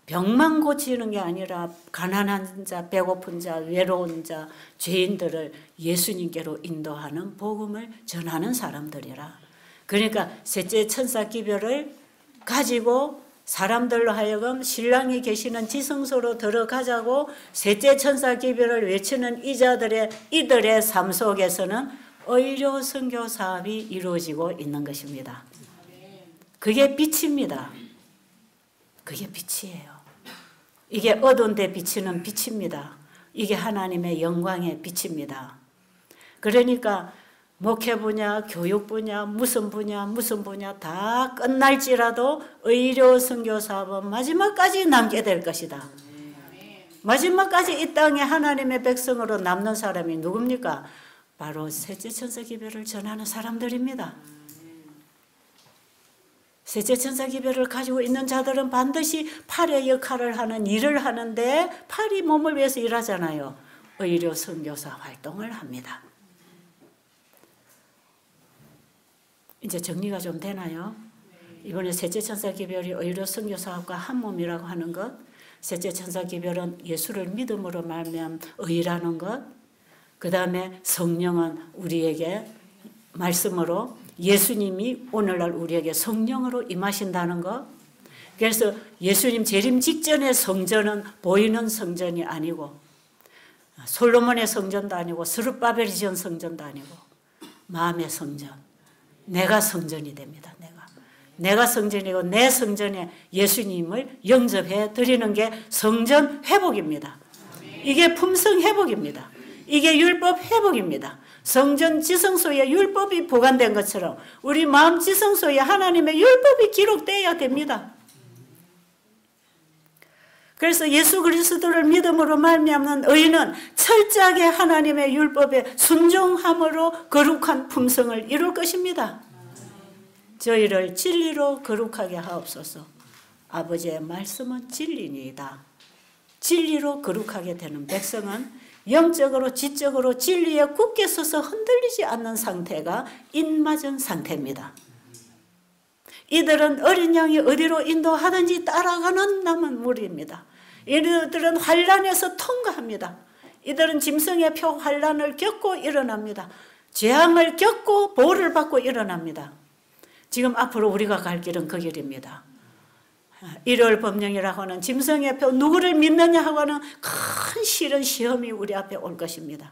병만 고치는 게 아니라 가난한 자, 배고픈 자, 외로운 자, 죄인들을 예수님께로 인도하는 복음을 전하는 사람들이라. 그러니까 셋째 천사 기별을 가지고 사람들로 하여금 신랑이 계시는 지성소로 들어가자고 셋째 천사 기별을 외치는 이들의 삶 속에서는 의료 선교 사업이 이루어지고 있는 것입니다. 그게 빛입니다. 그게 빛이에요. 이게 어두운 데 비치는 빛입니다. 이게 하나님의 영광의 빛입니다. 그러니까 목회 분야, 교육 분야, 무슨 분야 다 끝날지라도 의료 선교 사업은 마지막까지 남게 될 것이다. 마지막까지 이 땅에 하나님의 백성으로 남는 사람이 누굽니까? 바로 셋째 천사 기별을 전하는 사람들입니다. 셋째 천사 기별을 가지고 있는 자들은 반드시 팔의 역할을 하는 일을 하는데 팔이 몸을 위해서 일하잖아요. 의료 선교사 활동을 합니다. 이제 정리가 좀 되나요? 이번에 셋째 천사 기별이 의료 선교 사업과 한 몸이라고 하는 것, 셋째 천사 기별은 예수를 믿음으로 말미암아 의라는 것, 그 다음에 성령은 우리에게 말씀으로 예수님이 오늘날 우리에게 성령으로 임하신다는 것. 그래서 예수님 재림 직전의 성전은 보이는 성전이 아니고 솔로몬의 성전도 아니고 스룹바벨이 지은 성전도 아니고 마음의 성전. 내가 성전이 됩니다. 내가 성전이고 내 성전에 예수님을 영접해 드리는 게 성전 회복입니다. 이게 품성 회복입니다. 이게 율법 회복입니다. 성전 지성소에 율법이 보관된 것처럼 우리 마음 지성소에 하나님의 율법이 기록되어야 됩니다. 그래서 예수 그리스도를 믿음으로 말미암는 의인은 철저하게 하나님의 율법에 순종함으로 거룩한 품성을 이룰 것입니다. 저희를 진리로 거룩하게 하옵소서. 아버지의 말씀은 진리니이다. 진리로 거룩하게 되는 백성은 영적으로 지적으로 진리에 굳게 서서 흔들리지 않는 상태가 인맞은 상태입니다. 이들은 어린 양이 어디로 인도하든지 따라가는 남은 무리입니다. 이들은 환란에서 통과합니다. 이들은 짐승의 표 환란을 겪고 일어납니다. 재앙을 겪고 보호를 받고 일어납니다. 지금 앞으로 우리가 갈 길은 그 길입니다. 일월 법령이라고 하는 짐승의 표 누구를 믿느냐 하고 하는 큰 싫은 시험이 우리 앞에 올 것입니다.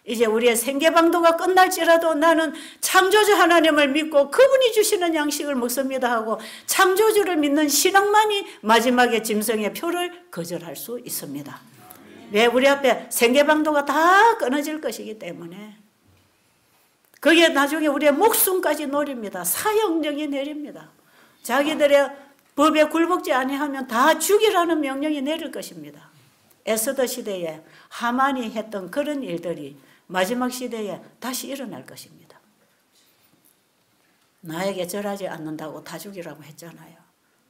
이제 우리의 생계방도가 끝날지라도 나는 창조주 하나님을 믿고 그분이 주시는 양식을 먹습니다 하고 창조주를 믿는 신앙만이 마지막에 짐승의 표를 거절할 수 있습니다. 왜? 우리 앞에 생계방도가 다 끊어질 것이기 때문에. 그게 나중에 우리의 목숨까지 노립니다. 사형령이 내립니다. 자기들의 법에 굴복지 아니하면 다 죽이라는 명령이 내릴 것입니다. 에스더 시대에 하만이 했던 그런 일들이 마지막 시대에 다시 일어날 것입니다. 나에게 절하지 않는다고 다 죽이라고 했잖아요.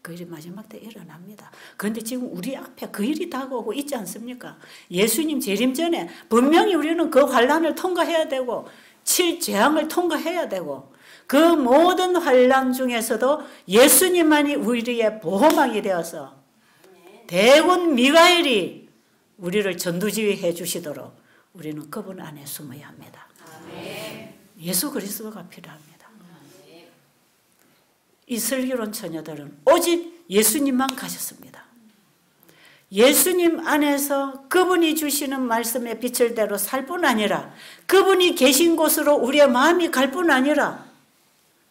그 일이 마지막 때 일어납니다. 그런데 지금 우리 앞에 그 일이 다가오고 있지 않습니까? 예수님 재림 전에 분명히 우리는 그 환난을 통과해야 되고 7재앙을 통과해야 되고 그 모든 환난 중에서도 예수님만이 우리의 보호막이 되어서 대군 미가엘이 우리를 전두지휘해 주시도록 우리는 그분 안에 숨어야 합니다. 예수 그리스도가 필요합니다. 이 슬기로운 처녀들은 오직 예수님만 가졌습니다. 예수님 안에서 그분이 주시는 말씀의 빛을 대로 살 뿐 아니라 그분이 계신 곳으로 우리의 마음이 갈 뿐 아니라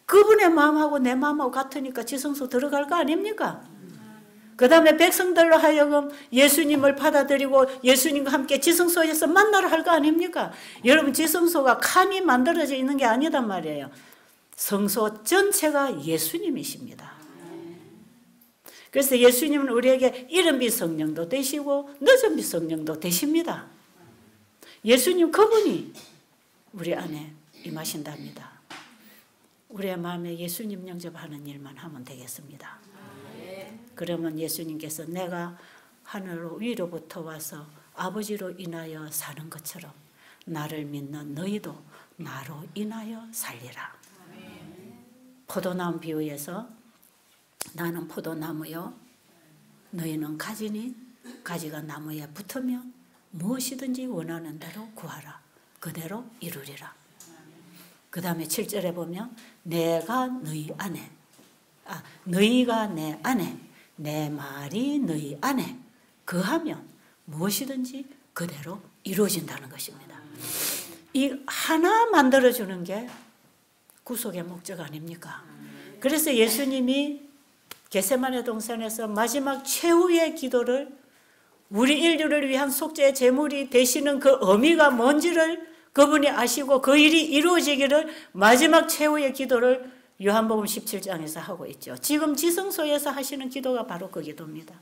그분의 마음하고 내 마음하고 같으니까 지성소 들어갈 거 아닙니까? 그 다음에 백성들로 하여금 예수님을 받아들이고 예수님과 함께 지성소에서 만나러 할 거 아닙니까? 여러분 지성소가 칸이 만들어져 있는 게 아니단 말이에요. 성소 전체가 예수님이십니다. 그래서 예수님은 우리에게 이른비 성령도 되시고 늦은비 성령도 되십니다. 예수님 그분이 우리 안에 임하신답니다. 우리의 마음에 예수님 영접하는 일만 하면 되겠습니다. 그러면 예수님께서 내가 하늘 위로부터 와서 아버지로 인하여 사는 것처럼 나를 믿는 너희도 나로 인하여 살리라. 포도나무 비유에서 나는 포도나무요 너희는 가지니 가지가 나무에 붙으면 무엇이든지 원하는 대로 구하라. 그대로 이루리라. 그 다음에 7절에 보면 내가 너희 안에 너희가 내 안에 내 말이 너희 안에 거하면 무엇이든지 그대로 이루어진다는 것입니다. 이 하나 만들어주는 게 구속의 목적 아닙니까? 그래서 예수님이 겟세마네 동산에서 마지막 최후의 기도를 우리 인류를 위한 속죄의 제물이 되시는 그 의미가 뭔지를 그분이 아시고 그 일이 이루어지기를 마지막 최후의 기도를 요한복음 17장에서 하고 있죠. 지금 지성소에서 하시는 기도가 바로 그 기도입니다.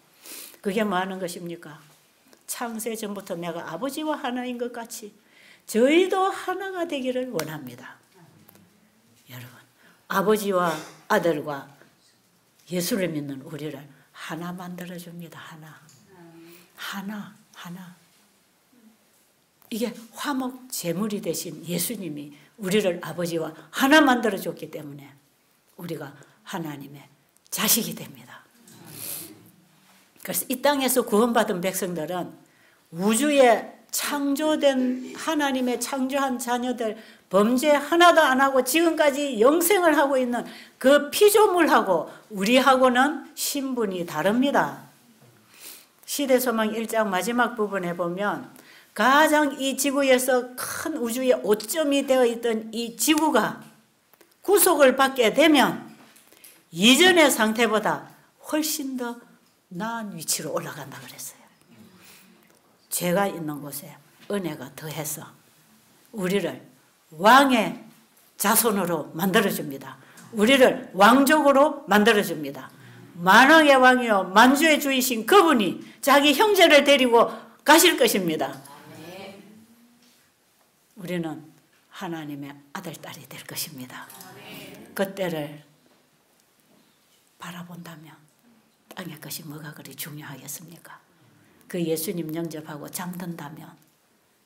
그게 뭐 하는 것입니까? 창세 전부터 내가 아버지와 하나인 것 같이 저희도 하나가 되기를 원합니다. 여러분, 아버지와 아들과 예수를 믿는 우리를 하나 만들어줍니다. 하나. 이게 화목 제물이 되신 예수님이 우리를 아버지와 하나 만들어줬기 때문에 우리가 하나님의 자식이 됩니다. 그래서 이 땅에서 구원받은 백성들은 우주에 창조된 하나님의 창조한 자녀들 범죄 하나도 안 하고 지금까지 영생을 하고 있는 그 피조물하고 우리하고는 신분이 다릅니다. 시대소망 1장 마지막 부분에 보면 가장 이 지구에서 큰 우주의 오점이 되어 있던 이 지구가 구속을 받게 되면 이전의 상태보다 훨씬 더 나은 위치로 올라간다 그랬어요. 죄가 있는 곳에 은혜가 더해서 우리를 왕의 자손으로 만들어줍니다. 우리를 왕족으로 만들어줍니다. 만왕의 왕이요 만주의 주이신 그분이 자기 형제를 데리고 가실 것입니다. 우리는 하나님의 아들, 딸이 될 것입니다. 그때를 바라본다면 땅의 것이 뭐가 그리 중요하겠습니까? 그 예수님 영접하고 잠든다면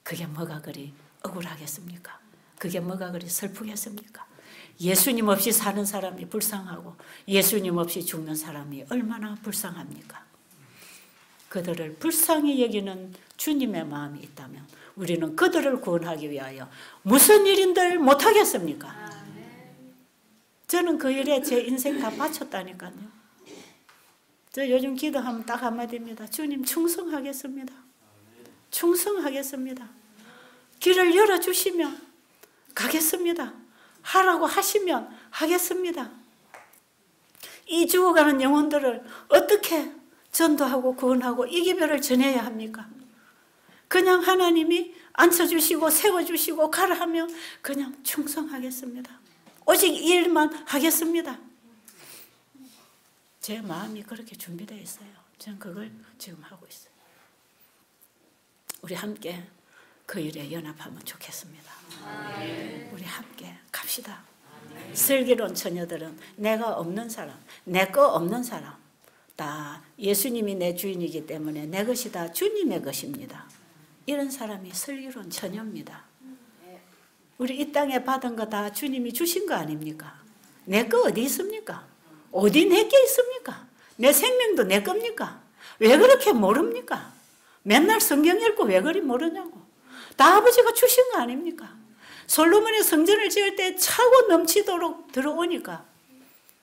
그게 뭐가 그리 억울하겠습니까? 그게 뭐가 그리 슬프겠습니까? 예수님 없이 사는 사람이 불쌍하고 예수님 없이 죽는 사람이 얼마나 불쌍합니까? 그들을 불쌍히 여기는 주님의 마음이 있다면 우리는 그들을 구원하기 위하여 무슨 일인들 못하겠습니까? 저는 그 일에 제 인생 다 바쳤다니까요. 저 요즘 기도하면 딱 한마디입니다. 주님 충성하겠습니다. 충성하겠습니다. 길을 열어주시면 가겠습니다. 하라고 하시면 하겠습니다. 이 죽어가는 영혼들을 어떻게 전도하고 구원하고 이 기별을 전해야 합니까? 그냥 하나님이 앉혀주시고 세워주시고 가라 하면 그냥 충성하겠습니다. 오직 이 일만 하겠습니다. 제 마음이 그렇게 준비되어 있어요. 저는 그걸 지금 하고 있어요. 우리 함께 그 일에 연합하면 좋겠습니다. 우리 함께 갑시다. 슬기로운 처녀들은 내가 없는 사람, 내 거 없는 사람, 다 예수님이 내 주인이기 때문에 내 것이 다 주님의 것입니다. 이런 사람이 슬기로운 처녀입니다. 우리 이 땅에 받은 거 다 주님이 주신 거 아닙니까? 내 거 어디 있습니까? 어디 내게 있습니까? 내 생명도 내 겁니까? 왜 그렇게 모릅니까? 맨날 성경 읽고 왜 그리 모르냐고. 다 아버지가 주신 거 아닙니까? 솔로몬이 성전을 지을 때 차고 넘치도록 들어오니까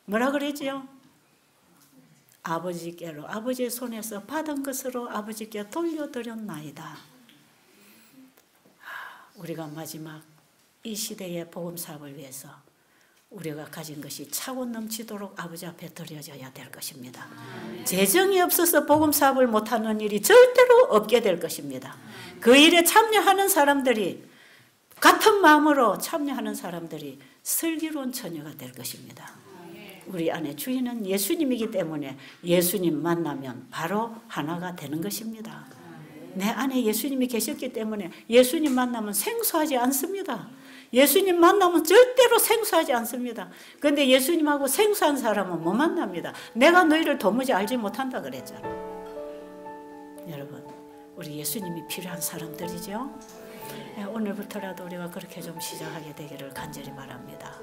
뭐라 그러지요? 아버지께로 아버지의 손에서 받은 것으로 아버지께 돌려드렸나이다. 우리가 마지막 이 시대의 복음 사업을 위해서 우리가 가진 것이 차고 넘치도록 아버지 앞에 드려져야 될 것입니다. 재정이 없어서 복음 사업을 못하는 일이 절대로 없게 될 것입니다. 그 일에 참여하는 사람들이 같은 마음으로 참여하는 사람들이 슬기로운 처녀가 될 것입니다. 우리 안에 주인은 예수님이기 때문에 예수님 만나면 바로 하나가 되는 것입니다. 내 안에 예수님이 계셨기 때문에 예수님 만나면 생소하지 않습니다. 예수님 만나면 절대로 생소하지 않습니다. 그런데 예수님하고 생소한 사람은 못 만납니다. 내가 너희를 도무지 알지 못한다 그랬잖아. 여러분, 우리 예수님이 필요한 사람들이죠. 오늘부터라도 우리가 그렇게 좀 시작하게 되기를 간절히 바랍니다.